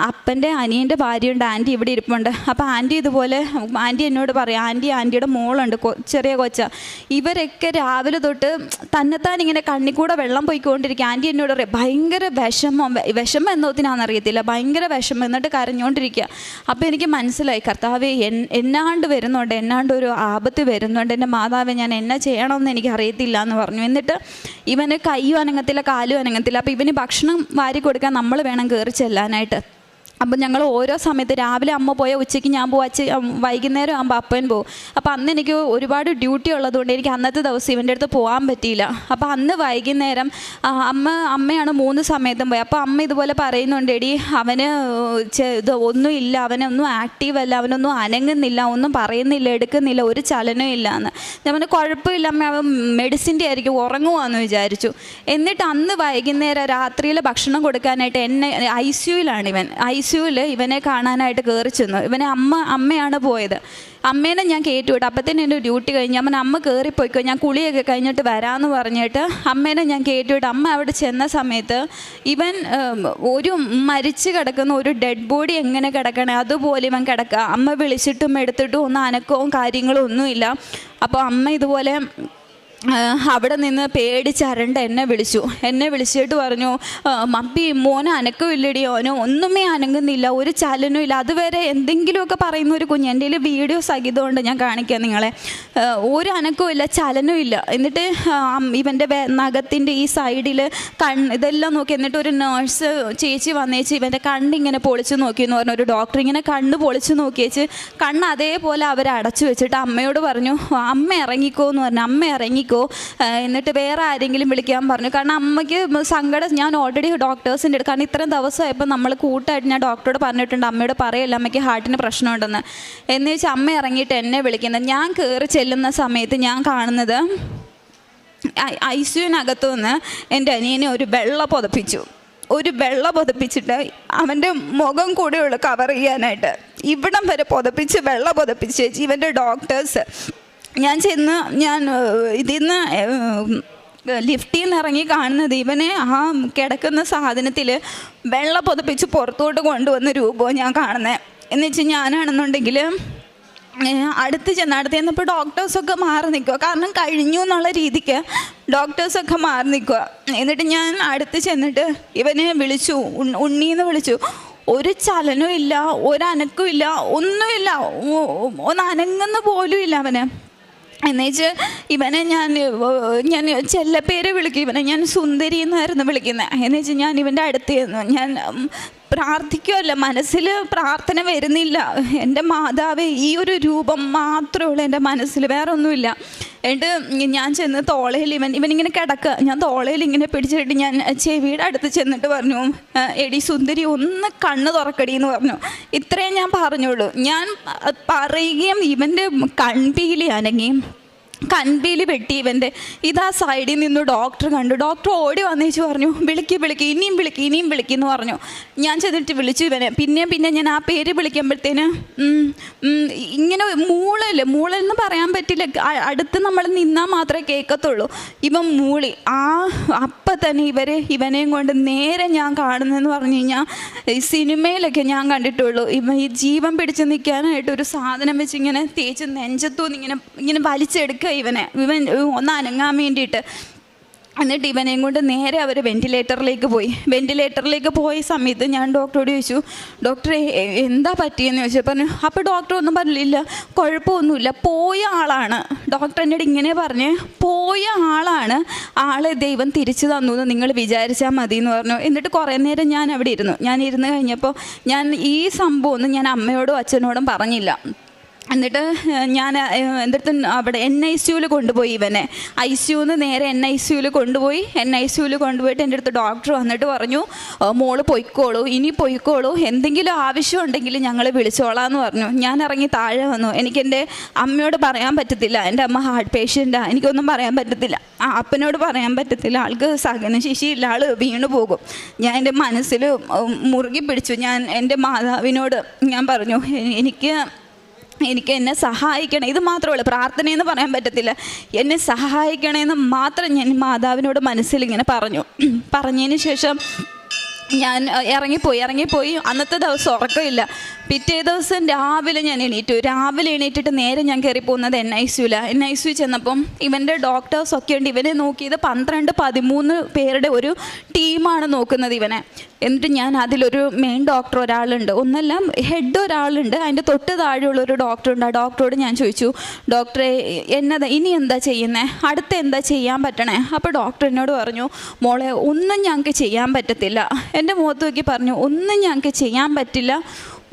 അപ്പൻ്റെ അനിയൻ്റെ ഭാര്യയുണ്ട്, ആൻറ്റി ഇവിടെ ഇരിപ്പുണ്ട്. അപ്പോൾ ആൻറ്റി ഇതുപോലെ ആൻറ്റി എന്നോട് പറയാം, ആൻറ്റിയുടെ മോളുണ്ട്, ചെറിയ കൊച്ച, ഇവരൊക്കെ രാവിലെ തൊട്ട് തന്നെത്താൻ ഇങ്ങനെ കണ്ണിക്കൂടെ വെള്ളം പോയിക്കൊണ്ടിരിക്കുക. ആൻറ്റി എന്നോട് പറയാം, ഭയങ്കര വിഷമം എന്നോത്തിനാണെന്നറിയത്തില്ല, ഭയങ്കര വിഷമം, എന്നിട്ട് കരഞ്ഞുകൊണ്ടിരിക്കുക. അപ്പോൾ എനിക്ക് മനസ്സിലായി, കർത്താവേ എന്നാണ്ട് ഒരു ആപത്ത് വരുന്നുണ്ട്, എൻ്റെ മാതാവേ ഞാൻ എന്നാ ചെയ്യണമെന്ന് എനിക്ക് അറിയത്തില്ല എന്ന് പറഞ്ഞു. എന്നിട്ട് ഇവന് കൈയും അനങ്ങത്തില്ല, കാലും അനങ്ങത്തില്ല. അപ്പോൾ ഇവന് ഭക്ഷണം വാരി കൊടുക്കാൻ നമ്മൾ വേണം കയറി ചെല്ലാനായിട്ട്. അപ്പം ഞങ്ങൾ ഓരോ സമയത്ത് രാവിലെ അമ്മ പോയാൽ ഉച്ചയ്ക്ക് ഞാൻ പോകും, വൈകുന്നേരം ആകുമ്പോൾ അപ്പൻ പോകും. അപ്പോൾ അന്ന് എനിക്ക് ഒരുപാട് ഡ്യൂട്ടി ഉള്ളതുകൊണ്ട് എനിക്ക് അന്നത്തെ ദിവസം ഇവൻ്റെ അടുത്ത് പോകാൻ പറ്റിയില്ല. അപ്പോൾ അന്ന് വൈകുന്നേരം അമ്മയാണ് 3 സമയത്തും പോയി. അപ്പോൾ അമ്മ ഇതുപോലെ പറയുന്നുണ്ട്, എടി അവന് ഒന്നുമില്ല, അവനൊന്നും ആക്റ്റീവല്ല, അവനൊന്നും അനങ്ങുന്നില്ല, ഒന്നും പറയുന്നില്ല, എടുക്കുന്നില്ല, ഒരു ചലനവും ഇല്ല എന്ന്. ഞാൻ പറഞ്ഞു, കുഴപ്പമില്ല അമ്മ, അവൻ മെഡിസിൻ്റെ ആയിരിക്കും, ഉറങ്ങുവാന്ന് വിചാരിച്ചു. എന്നിട്ട് അന്ന് വൈകുന്നേരം രാത്രിയിൽ ഭക്ഷണം കൊടുക്കാനായിട്ട് ICUവിൽ ഇവനെ കാണാനായിട്ട് കയറി ചെന്നു. ഇവനെ അമ്മയാണ് പോയത്. അമ്മേനെ ഞാൻ കയറ്റിവിട്ടു. അപ്പത്തേനും എൻ്റെ ഡ്യൂട്ടി കഴിഞ്ഞ് അമ്മ കയറിപ്പോയിക്കോ, ഞാൻ കുളിയൊക്കെ കഴിഞ്ഞിട്ട് വരാമെന്ന് പറഞ്ഞിട്ട് അമ്മേനെ ഞാൻ കയറ്റിവിട്ടു. അമ്മ അവിടെ ചെന്ന സമയത്ത് ഇവൻ ഒരു മരിച്ച് കിടക്കുന്ന ഒരു ഡെഡ് ബോഡി എങ്ങനെ കിടക്കണേ അതുപോലെ ഇവൻ കിടക്കുക. അമ്മ വിളിച്ചിട്ടും എടുത്തിട്ടും ഒന്നും അനക്കവും കാര്യങ്ങളും ഒന്നുമില്ല. അപ്പോൾ അമ്മ ഇതുപോലെ അവിടെ നിന്ന് പേടിച്ചരണ്ട് എന്നെ വിളിച്ചിട്ട് പറഞ്ഞു, മമ്മി മോനെ അനക്കമില്ലടി, ഓനോ ഒന്നുമേ അനങ്ങുന്നില്ല, ഒരു ചലനവും ഇല്ല. അതുവരെ എന്തെങ്കിലുമൊക്കെ പറയുന്ന ഒരു കുഞ്ഞ്, എൻ്റെ കയ്യിൽ വീഡിയോ സഹിതമുണ്ട്, ഞാൻ കാണിക്കാം നിങ്ങളെ. ഒരു അനക്കവും ഇല്ല, ചലനവും ഇല്ല. എന്നിട്ട് ഇവൻ്റെ നഖത്തിൻ്റെ ഈ സൈഡിൽ ഇതെല്ലാം നോക്കി. എന്നിട്ട് ഒരു നേഴ്സ് ചേച്ചി വന്നേച്ച് ഇവൻ്റെ കണ്ണിങ്ങനെ പൊളിച്ച് നോക്കിയെന്ന് പറഞ്ഞു. ഒരു ഡോക്ടർ ഇങ്ങനെ കണ്ണ് പൊളിച്ച് നോക്കിയേച്ച് കണ്ണ് അതേപോലെ അവർ അടച്ചു വെച്ചിട്ട് അമ്മയോട് പറഞ്ഞു, അമ്മ ഇറങ്ങിക്കോ എന്ന് പറഞ്ഞു. അമ്മ ഇറങ്ങിക്കോ മാറിക്കോ, എന്നിട്ട് വേറെ ആരെങ്കിലും വിളിക്കാൻ പറഞ്ഞു. കാരണം അമ്മയ്ക്ക് സങ്കടം. ഞാൻ ഓൾറെഡി ഡോക്ടേഴ്സിൻ്റെ അടുത്ത്, കാരണം ഇത്രയും ദിവസമായപ്പോൾ നമ്മൾ കൂട്ടായിട്ട് ഞാൻ ഡോക്ടറോട് പറഞ്ഞിട്ടുണ്ട് അമ്മയോട് പറയല്ല അമ്മയ്ക്ക് ഹാർട്ടിന് പ്രശ്നമുണ്ടെന്ന്. എന്ന് വെച്ചാൽ അമ്മ ഇറങ്ങിയിട്ട് എന്നെ വിളിക്കുന്നത്. ഞാൻ കയറി ചെല്ലുന്ന സമയത്ത് ഞാൻ കാണുന്നത് ICUവിനകത്തു നിന്ന് എൻ്റെ അനിയനെ ഒരു വെള്ള പുതപ്പിച്ചിട്ട് അവൻ്റെ മുഖം കൂടെയുള്ളു കവർ ചെയ്യാനായിട്ട്, ഇവിടം വരെ വെള്ള പുതപ്പിച്ച് ഇവൻ്റെ ഡോക്ടേഴ്സ്. ഞാൻ ഇതിന്ന് ലിഫ്റ്റിൽ നിന്ന് ഇറങ്ങി കാണുന്നത് ഇവനെ ആ കിടക്കുന്ന സാധനത്തിൽ വെള്ള പുതപ്പിച്ച് പുറത്തോട്ട് കൊണ്ടുവന്ന രൂപവും ഞാൻ കാണുന്നത്. എന്ന് വെച്ചാൽ ഞാനാണെന്നുണ്ടെങ്കിൽ അടുത്ത് ചെന്നപ്പോൾ ഡോക്ടേഴ്സൊക്കെ മാറി നിൽക്കുക, കാരണം കഴിഞ്ഞു എന്നുള്ള രീതിക്ക് ഡോക്ടേഴ്സൊക്കെ മാറി നിൽക്കുക. എന്നിട്ട് ഞാൻ അടുത്ത് ചെന്നിട്ട് ഇവനെ വിളിച്ചു, ഉണ്ണീന്ന് വിളിച്ചു. ഒരു ചലനവും ഇല്ല, ഒരനക്കവും ഇല്ല, ഒന്നുമില്ല, ഒന്ന് അനങ്ങുന്ന പോലും ഇല്ല അവന്. എന്നുവെച്ച് ഇവനെ ഞാൻ ചെല്ലപ്പേര് വിളിക്കും, ഇവനെ ഞാൻ സുന്ദരി എന്നായിരുന്നു വിളിക്കുന്നത്. എന്ന് വെച്ചാൽ ഞാൻ ഇവൻ്റെ അടുത്ത് ഞാൻ പ്രാർത്ഥിക്കുമല്ല, മനസ്സിൽ പ്രാർത്ഥന വരുന്നില്ല. എൻ്റെ മാതാവേ, ഈ ഒരു രൂപം മാത്രമേ ഉള്ളൂ എൻ്റെ മനസ്സിൽ, വേറെ ഒന്നുമില്ല. എന്നിട്ട് ഞാൻ ചെന്ന് തോളയിൽ ഇവനിങ്ങനെ കിടക്കുക, ഞാൻ തോളയിൽ ഇങ്ങനെ പിടിച്ചിട്ട് ഞാൻ ചെവിയുടെ അടുത്ത് ചെന്നിട്ട് പറഞ്ഞു, എടി സുന്ദരി ഒന്ന് കണ്ണ് തുറക്കടി എന്ന് പറഞ്ഞു. ഇത്രയും ഞാൻ പറഞ്ഞുള്ളൂ. ഞാൻ പറയുകയും ഇവൻ്റെ കൺപീലി അനങ്ങി, കൺപീലി വെട്ടി ഇവൻ്റെ. ഇതാ സൈഡിൽ നിന്ന് ഡോക്ടർ കണ്ടു. ഡോക്ടർ ഓടി വന്നേച്ച് പറഞ്ഞു, വിളിക്ക് ഇനിയും വിളിക്കെന്ന് പറഞ്ഞു. ഞാൻ ചെന്നിട്ട് വിളിച്ചു ഇവനെ. പിന്നെ ഞാൻ ആ പേര് വിളിക്കുമ്പോഴത്തേന് ഇങ്ങനെ മൂളെന്ന് പറയാൻ പറ്റില്ല, അടുത്ത് നമ്മൾ നിന്നാൽ മാത്രമേ കേൾക്കത്തുള്ളൂ. ഇവൻ മൂളി. അപ്പം തന്നെ ഇവനെയും കൊണ്ട് നേരെ ഞാൻ കാണുന്നതെന്ന് പറഞ്ഞു കഴിഞ്ഞാൽ സിനിമയിലൊക്കെ ഞാൻ കണ്ടിട്ടുള്ളൂ. ഈ ജീവൻ പിടിച്ച് നിൽക്കാനായിട്ട് ഒരു സാധനം വെച്ച് ഇങ്ങനെ തേച്ച് നെഞ്ചത്തൂന്ന് ഇങ്ങനെ വലിച്ചെടുക്കുക ഇവൻ ഒന്ന് അനങ്ങാൻ വേണ്ടിയിട്ട്. എന്നിട്ട് ഇവനെയും കൊണ്ട് നേരെ അവർ വെന്റിലേറ്ററിലേക്ക് പോയ സമയത്ത് ഞാൻ ഡോക്ടറോട് ചോദിച്ചു, ഡോക്ടറെ എന്താ പറ്റിയെന്ന് ചോദിച്ചു. പറഞ്ഞു. അപ്പോൾ ഡോക്ടർ ഒന്നും പറഞ്ഞില്ല, കുഴപ്പമൊന്നുമില്ല, പോയ ആളാണ്. ഡോക്ടർ എന്നോട് ഇങ്ങനെ പറഞ്ഞ്, പോയ ആളാണ്, ആളെ ദൈവം തിരിച്ചു തന്നു എന്ന് നിങ്ങൾ വിചാരിച്ചാൽ മതി എന്ന് പറഞ്ഞു. എന്നിട്ട് കുറേ നേരം ഞാൻ അവിടെ ഇരുന്നു. ഇരുന്ന് കഴിഞ്ഞപ്പോൾ ഞാൻ ഈ സംഭവമൊന്നും ഞാൻ അമ്മയോടും അച്ഛനോടും പറഞ്ഞില്ല. എന്നിട്ട് ഞാൻ എൻ്റെ അടുത്ത് അവിടെ NICUവിൽ കൊണ്ടുപോയി ഇവനെ. ICUന്ന് നേരെ NICUവിൽ കൊണ്ടുപോയി. NICUവിൽ കൊണ്ടുപോയിട്ട് എൻ്റെ അടുത്ത് ഡോക്ടർ വന്നിട്ട് പറഞ്ഞു, മോള് പൊയ്ക്കോളൂ, എന്തെങ്കിലും ആവശ്യമുണ്ടെങ്കിൽ ഞങ്ങൾ വിളിച്ചോളാന്ന് പറഞ്ഞു. ഞാൻ ഇറങ്ങി താഴെ വന്നു. എനിക്കെൻ്റെ അമ്മയോട് പറയാൻ പറ്റത്തില്ല, എൻ്റെ അമ്മ ഹാർട്ട് പേഷ്യൻ്റാണ്, എനിക്കൊന്നും പറയാൻ പറ്റത്തില്ല. അപ്പനോട് പറയാൻ പറ്റത്തില്ല, ആൾക്ക് സഹനശേഷിയില്ല, ആൾ വീണു പോകും. ഞാൻ എൻ്റെ മനസ്സിൽ മുറുകി പിടിച്ചു. ഞാൻ എൻ്റെ മാതാവിനോട് ഞാൻ പറഞ്ഞു, എനിക്ക് എന്നെ സഹായിക്കണം, ഇത് മാത്രമല്ല, പ്രാർത്ഥനയെന്ന് പറയാൻ പറ്റത്തില്ല, എന്നെ സഹായിക്കണമെന്ന് മാത്രം ഞാൻ മാതാവിനോട് മനസ്സിലിങ്ങനെ പറഞ്ഞതിന് ശേഷം ഞാൻ ഇറങ്ങിപ്പോയി. അന്നത്തെ ദിവസം ഉറക്കമില്ല. പിറ്റേ ദിവസം രാവിലെ ഞാൻ എണീറ്റിട്ട് നേരെ ഞാൻ കയറി പോകുന്നത് NICU ചെന്നപ്പം ഇവൻ്റെ ഡോക്ടേഴ്സൊക്കെ ഉണ്ട്. ഇവനെ നോക്കിയത് 12-13 പേരുടെ ഒരു ടീമാണ് നോക്കുന്നത് ഇവനെ. എന്നിട്ട് ഞാൻ അതിലൊരു മെയിൻ ഡോക്ടർ ഒരാളുണ്ട്, ഒന്നല്ല ഹെഡ് ഒരാളുണ്ട്, അതിൻ്റെ തൊട്ട് താഴെയുള്ളൊരു ഡോക്ടറുണ്ട്. ആ ഡോക്ടറോട് ഞാൻ ചോദിച്ചു, ഡോക്ടറെ ഇനി എന്താ ചെയ്യുന്നത്, അടുത്ത് എന്താ ചെയ്യാൻ പറ്റണേ? അപ്പോൾ ഡോക്ടർ എന്നോട് പറഞ്ഞു, മോളെ ഒന്നും ഞങ്ങൾക്ക് ചെയ്യാൻ പറ്റത്തില്ല. എൻ്റെ മുഖത്ത് നോക്കി പറഞ്ഞു, ഒന്നും ഞങ്ങൾക്ക് ചെയ്യാൻ പറ്റില്ല.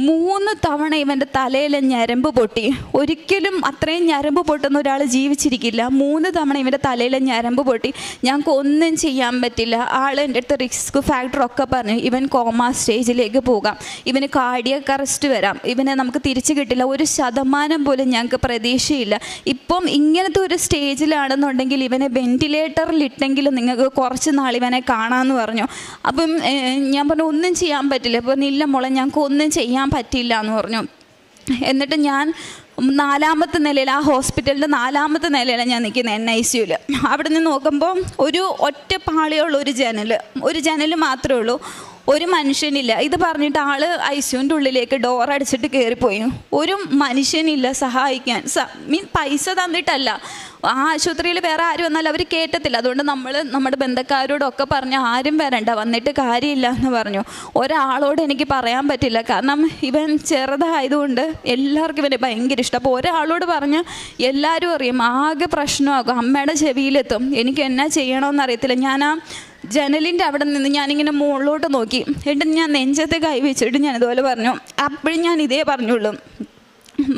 3 തവണ ഇവൻ്റെ തലയിലെ ഞരമ്പ് പൊട്ടി. ഒരിക്കലും അത്രയും ഞരമ്പ് പൊട്ടുന്ന ഒരാൾ ജീവിച്ചിരിക്കില്ല. 3 തവണ ഇവൻ്റെ തലയിലെ ഞരമ്പ് പൊട്ടി. ഞങ്ങൾക്ക് ഒന്നും ചെയ്യാൻ പറ്റില്ല. ആൾ എൻ്റെ അടുത്ത് റിസ്ക് ഫാക്ടറൊക്കെ പറഞ്ഞു, ഇവൻ കോമ സ്റ്റേജിലേക്ക് പോകാം, ഇവന് കാർഡിയക് അറസ്റ്റ് വരാം, ഇവനെ നമുക്ക് തിരിച്ചു കിട്ടില്ല, 1% പോലും ഞങ്ങൾക്ക് പ്രതീക്ഷയില്ല. ഇപ്പം ഇങ്ങനത്തെ ഒരു സ്റ്റേജിലാണെന്നുണ്ടെങ്കിൽ ഇവനെ വെന്റിലേറ്ററിലിട്ടെങ്കിലും നിങ്ങൾക്ക് കുറച്ച് നാൾ ഇവനെ കാണാമെന്ന് പറഞ്ഞു. അപ്പം ഞാൻ പറഞ്ഞു, ഒന്നും ചെയ്യാൻ പറ്റില്ല. അപ്പോൾ ഇല്ല മോളെ, ഞങ്ങൾക്ക് ഒന്നും ചെയ്യാൻ പറ്റില്ല എന്ന് പറഞ്ഞു. എന്നിട്ട് ഞാൻ 4ാമത്തെ നിലയിൽ, ആ ഹോസ്പിറ്റലിൻ്റെ 4ാമത്തെ നിലയിലാണ് ഞാൻ നിൽക്കുന്നത് NICUവിൽ. അവിടെ നിന്ന് നോക്കുമ്പോൾ ഒരു ഒറ്റ പാളിയുള്ള ഒരു ജനൽ മാത്രമേ ഉള്ളൂ, ഒരു മനുഷ്യനില്ല. ഇത് പറഞ്ഞിട്ട് ആൾ ICUവിൻ്റെ ഉള്ളിലേക്ക് ഡോർ അടിച്ചിട്ട് കയറിപ്പോയി. ഒരു മനുഷ്യനില്ല സഹായിക്കാൻ. പൈസ തന്നിട്ടല്ല, ആ ആശുപത്രിയിൽ വേറെ ആരും വന്നാലും അവർ കേട്ടത്തില്ല. അതുകൊണ്ട് നമ്മുടെ ബന്ധക്കാരോടൊക്കെ പറഞ്ഞ് ആരും വരണ്ട, വന്നിട്ട് കാര്യമില്ല എന്ന് പറഞ്ഞു. ഒരാളോട് എനിക്ക് പറയാൻ പറ്റില്ല, കാരണം ഇവൻ ചെറുതായതുകൊണ്ട് എല്ലാവർക്കും ഇവനെ ഭയങ്കര ഇഷ്ടം. അപ്പോൾ ഒരാളോട് പറഞ്ഞ് എല്ലാവരും അറിയും, ആകെ പ്രശ്നമാകും, അമ്മയുടെ ചെവിയിലെത്തും. എനിക്ക് എന്നാ ചെയ്യണമെന്നറിയത്തില്ല. ഞാൻ ആ ജനലിൻ്റെ അവിടെ നിന്ന് ഞാനിങ്ങനെ മുകളിലോട്ട് നോക്കി. എന്നിട്ട് ഞാൻ നെഞ്ചത്തെ കൈ വെച്ചിട്ട് ഞാൻ ഇതുപോലെ പറഞ്ഞു. അപ്പോഴും ഞാൻ ഇതേ പറഞ്ഞുള്ളൂ,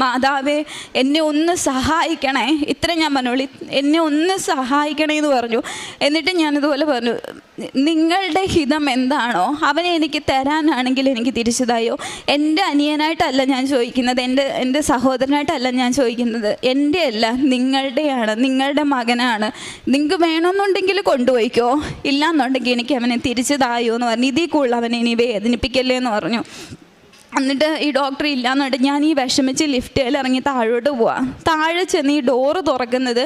മാതാവേ എന്നെ ഒന്ന് സഹായിക്കണേ, ഇത്ര ഞാൻ പറഞ്ഞോളൂ, എന്നെ ഒന്ന് സഹായിക്കണേ എന്ന് പറഞ്ഞു. എന്നിട്ട് ഞാനിതുപോലെ പറഞ്ഞു, നിങ്ങളുടെ ഹിതം എന്താണോ അവനെ എനിക്ക് തരാനാണെങ്കിൽ എനിക്ക് തിരിച്ചതായോ. എൻ്റെ അനിയനായിട്ടല്ല ഞാൻ ചോദിക്കുന്നത്, എൻ്റെ സഹോദരനായിട്ടല്ല ഞാൻ ചോദിക്കുന്നത്, എൻ്റെ അല്ല, നിങ്ങളുടെയാണ്, നിങ്ങളുടെ മകനാണ്. നിങ്ങൾക്ക് വേണമെന്നുണ്ടെങ്കിൽ കൊണ്ടുപോയിക്കോ, ഇല്ലയെന്നുണ്ടെങ്കിൽ എനിക്ക് അവനെ തിരിച്ചതായോ എന്ന് പറഞ്ഞു. ഇതിൽ കൂടുതൽ അവനെ ഇനി വേദനിപ്പിക്കല്ലേ എന്ന് പറഞ്ഞു. എന്നിട്ട് ഈ ഡോക്ടർ ഇല്ലയെന്നുണ്ട് ഞാൻ ഈ വിഷമിച്ച് ലിഫ്റ്റിൽ ഇറങ്ങി താഴോട്ട് പോവാം. താഴെ ചെന്ന് ഈ ഡോറ് തുറക്കുന്നത്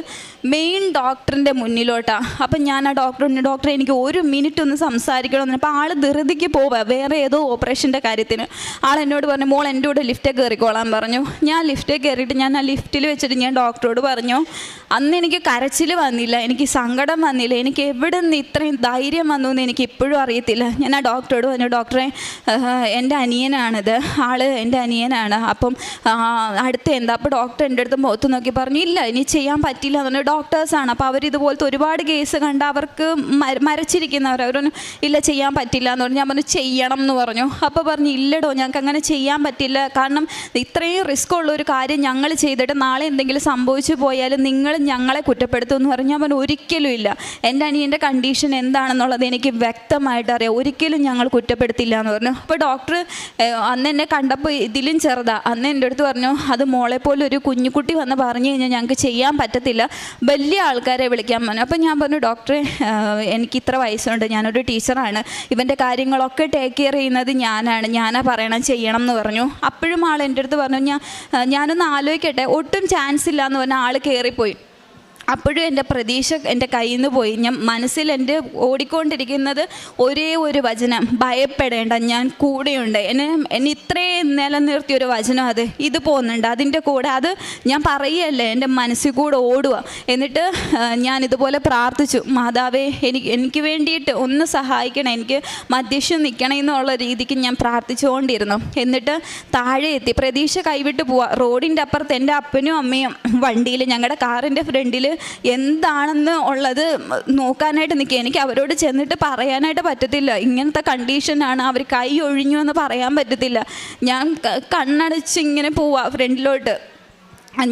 മെയിൻ ഡോക്ടറിൻ്റെ മുന്നിലോട്ടാണ്. അപ്പം ഞാൻ ആ ഡോക്ടറിന്, ഡോക്ടറെ എനിക്ക് 1 മിനിറ്റ് ഒന്ന് സംസാരിക്കണമെന്ന്. അപ്പോൾ ആൾ ധൃതിക്ക് പോവുക വേറെ ഏതോ ഓപ്പറേഷൻ്റെ കാര്യത്തിന്. ആൾ എന്നോട് പറഞ്ഞു, മോൾ എൻ്റെ കൂടെ ലിഫ്റ്റിൽ കയറിക്കോളാൻ പറഞ്ഞു. ഞാൻ ലിഫ്റ്റിൽ കയറിയിട്ട് ഞാൻ ആ ലിഫ്റ്റിൽ വെച്ചിട്ട് ഞാൻ ഡോക്ടറോട് പറഞ്ഞു, അന്ന് എനിക്ക് കരച്ചിൽ വന്നില്ല, എനിക്ക് സങ്കടം വന്നില്ല, എനിക്ക് എവിടെ നിന്ന് ഇത്രയും ധൈര്യം വന്നു എന്ന് എനിക്ക് ഇപ്പോഴും അറിയത്തില്ല. ഞാൻ ആ ഡോക്ടറോട് പറഞ്ഞു, ഡോക്ടറെ എൻ്റെ അനിയനാണിത്, ആള് എൻ്റെ അനിയനാണ്, അപ്പം അടുത്ത് എന്താ? അപ്പോൾ ഡോക്ടർ എൻ്റെ അടുത്ത് മുഖത്ത് നോക്കി പറഞ്ഞു, ഇല്ല ഇനി ചെയ്യാൻ പറ്റില്ല എന്ന് പറഞ്ഞു. ഡോക്ടേഴ്സാണ്, അപ്പോൾ അവരിതുപോലത്തെ ഒരുപാട് കേസ് കണ്ട് അവർക്ക് മരച്ചിരിക്കുന്നവർ, അവർ പറഞ്ഞു ഇല്ല ചെയ്യാൻ പറ്റില്ല എന്ന് പറഞ്ഞു. ഞാൻ പറഞ്ഞു ചെയ്യണം എന്ന് പറഞ്ഞു. അപ്പോൾ പറഞ്ഞു ഇല്ലടോ ഞങ്ങൾക്ക് അങ്ങനെ ചെയ്യാൻ പറ്റില്ല, കാരണം ഇത്രയും റിസ്ക് ഉള്ള ഒരു കാര്യം ഞങ്ങൾ ചെയ്തിട്ട് നാളെ എന്തെങ്കിലും സംഭവിച്ചു പോയാലും നിങ്ങൾ ഞങ്ങളെ കുറ്റപ്പെടുത്തും എന്ന് പറഞ്ഞു. ഞാൻ പറഞ്ഞു ഒരിക്കലും ഇല്ല, എൻ്റെ അനിയൻ്റെ കണ്ടീഷൻ എന്താണെന്നുള്ളത് എനിക്ക് വ്യക്തമായിട്ട് അറിയാം, ഒരിക്കലും ഞങ്ങൾ കുറ്റപ്പെടുത്തില്ല എന്ന് പറഞ്ഞു. അപ്പോൾ ഡോക്ടർ അന്ന് എന്നെ കണ്ടപ്പോൾ ഇതിലും ചെറുതാ, അന്ന് എൻ്റെ അടുത്ത് പറഞ്ഞു, അത് മോളെ പോലെ ഒരു കുഞ്ഞുകുട്ടി വന്ന് പറഞ്ഞു കഴിഞ്ഞാൽ ഞങ്ങൾക്ക് ചെയ്യാൻ പറ്റത്തില്ല, വലിയ ആൾക്കാരെ വിളിക്കാൻ പറഞ്ഞു. അപ്പോൾ ഞാൻ പറഞ്ഞു, ഡോക്ടറെ എനിക്ക് ഇത്ര വയസ്സുണ്ട്, ഞാനൊരു ടീച്ചറാണ്, ഇവൻ്റെ കാര്യങ്ങളൊക്കെ ടേക്ക് കെയർ ചെയ്യുന്നത് ഞാനാ പറയണം ചെയ്യണം എന്ന് പറഞ്ഞു. അപ്പോഴും ആൾ എൻ്റെ അടുത്ത് പറഞ്ഞു, ഞാനൊന്ന് ആലോചിക്കട്ടെ, ഒട്ടും ചാൻസ് ഇല്ല എന്ന് പറഞ്ഞാൽ ആൾ കയറിപ്പോയി. അപ്പോഴും എൻ്റെ പ്രതീക്ഷ എൻ്റെ കയ്യിൽ നിന്ന് പോയി. ഞാൻ മനസ്സിൽ എൻ്റെ ഓടിക്കൊണ്ടിരിക്കുന്നത് ഒരേ ഒരു വചനം, ഭയപ്പെടേണ്ട ഞാൻ കൂടെയുണ്ട്. എന്നെ ഇത്രയും നിലനിർത്തിയൊരു വചനം, ഇത് പോകുന്നുണ്ട് അതിൻ്റെ കൂടെ, അത് ഞാൻ പറയുകയല്ലേ, എൻ്റെ മനസ്സിൽ കൂടെ ഓടുക. എന്നിട്ട് ഞാനിതുപോലെ പ്രാർത്ഥിച്ചു, മാതാവേ എനിക്ക് വേണ്ടിയിട്ട് ഒന്ന് സഹായിക്കണം, എനിക്ക് മധ്യസ്ഥം നിൽക്കണം എന്നുള്ള രീതിക്ക് ഞാൻ പ്രാർത്ഥിച്ചുകൊണ്ടിരുന്നു. എന്നിട്ട് താഴെ എത്തി, പ്രതീക്ഷ കൈവിട്ട് പോവുക. റോഡിൻ്റെ അപ്പുറത്ത് എൻ്റെ അപ്പനും അമ്മയും വണ്ടിയിൽ, ഞങ്ങളുടെ കാറിൻ്റെ ഫ്രണ്ടിൽ എന്താണെന്ന് ഉള്ളത് നോക്കാനായിട്ട് നിൽക്കുക. എനിക്ക് അവരോട് ചെന്നിട്ട് പറയാനായിട്ട് പറ്റത്തില്ല, ഇങ്ങനത്തെ കണ്ടീഷനാണ്, അവർ കൈ ഒഴിഞ്ഞു എന്ന് പറയാൻ പറ്റത്തില്ല. ഞാൻ കണ്ണടച്ച് ഇങ്ങനെ പോവാ ഫ്രണ്ടിലോട്ട്.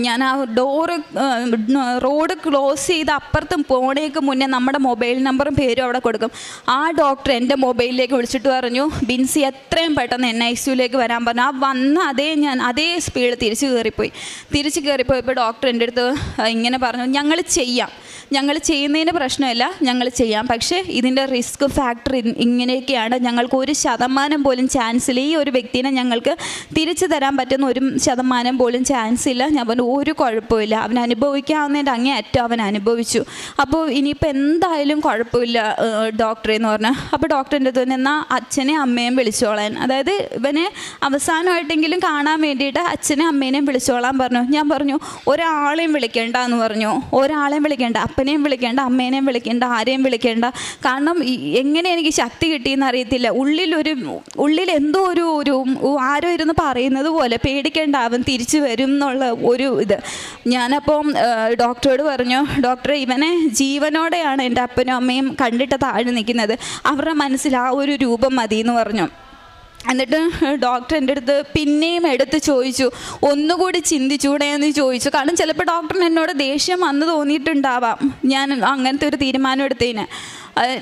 ഞാൻ ആ റോഡ് ക്ലോസ് ചെയ്ത് അപ്പുറത്തും പോണേക്ക് മുന്നേ നമ്മുടെ മൊബൈൽ നമ്പറും പേരും അവിടെ കൊടുക്കും. ആ ഡോക്ടർ എൻ്റെ മൊബൈലിലേക്ക് വിളിച്ചിട്ട് പറഞ്ഞു, ബിൻസി എത്രയും പെട്ടെന്ന് NICUലേക്ക് വരാൻ പറഞ്ഞു. ആ വന്ന അതേ സ്പീഡ് തിരിച്ച് കയറിപ്പോയപ്പോൾ ഡോക്ടർ എൻ്റെ അടുത്ത് ഇങ്ങനെ പറഞ്ഞു, ഞങ്ങൾ ചെയ്യുന്നതിന് പ്രശ്നമില്ല, ഞങ്ങൾ ചെയ്യാം, പക്ഷേ ഇതിൻ്റെ റിസ്ക് ഫാക്ടർ ഇങ്ങനെയൊക്കെയാണ്, ഞങ്ങൾക്ക് 1% പോലും ചാൻസ് ഇല്ല, ഈ ഒരു വ്യക്തിനെ ഞങ്ങൾക്ക് തിരിച്ചു തരാൻ പറ്റുന്ന 1% പോലും ചാൻസ് ഇല്ല. ഞാൻ പറഞ്ഞു ഒരു കുഴപ്പമില്ല, അവൻ അനുഭവിക്കാവുന്നതിൻ്റെ അങ്ങേയറ്റം അവൻ അനുഭവിച്ചു, അപ്പോൾ ഇനിയിപ്പോൾ എന്തായാലും കുഴപ്പമില്ല ഡോക്ടറെ എന്ന് പറഞ്ഞു. അപ്പോൾ ഡോക്ടറിൻ്റെ അടുത്ത് തന്നെ എന്നാൽ അച്ഛനെ അമ്മയും വിളിച്ചോളാൻ, അതായത് ഇവനെ അവസാനമായിട്ടെങ്കിലും കാണാൻ വേണ്ടിയിട്ട് അച്ഛനെ അമ്മേനെയും വിളിച്ചോളാൻ പറഞ്ഞു. ഞാൻ പറഞ്ഞു ഒരാളെയും വിളിക്കേണ്ട എന്ന് പറഞ്ഞു, ഒരാളെയും വിളിക്കേണ്ട, അപ്പനെയും വിളിക്കേണ്ട, അമ്മേനെയും വിളിക്കേണ്ട, ആരെയും വിളിക്കേണ്ട, കാരണം എങ്ങനെ എനിക്ക് ശക്തി കിട്ടിയെന്ന് അറിയത്തില്ല. ഉള്ളിൽ എന്തോ ഒരു ആരോ ഇരുന്ന് പറയുന്നത് പോലെ, പേടിക്കേണ്ട അവൻ തിരിച്ചു വരും എന്നുള്ള ഒരു ഇത്. ഞാനപ്പം ഡോക്ടറോട് പറഞ്ഞു, ഡോക്ടറെ ഇവനെ ജീവനോടെയാണ് എൻ്റെ അപ്പനും അമ്മയും കണ്ടിട്ട് താഴെ നിൽക്കുന്നത്, അവരുടെ മനസ്സിൽ ആ ഒരു രൂപം മതി എന്ന് പറഞ്ഞു. എന്നിട്ട് ഡോക്ടർ എൻ്റെ അടുത്ത് പിന്നെയും എടുത്ത് ചോദിച്ചു, ഒന്നുകൂടി ചിന്തിച്ചൂടെ എന്ന് ചോദിച്ചു. കാരണം ചിലപ്പോൾ ഡോക്ടറിന് എന്നോട് ദേഷ്യം വന്ന് തോന്നിയിട്ടുണ്ടാവാം ഞാൻ അങ്ങനത്തെ ഒരു തീരുമാനം എടുത്തതിന്.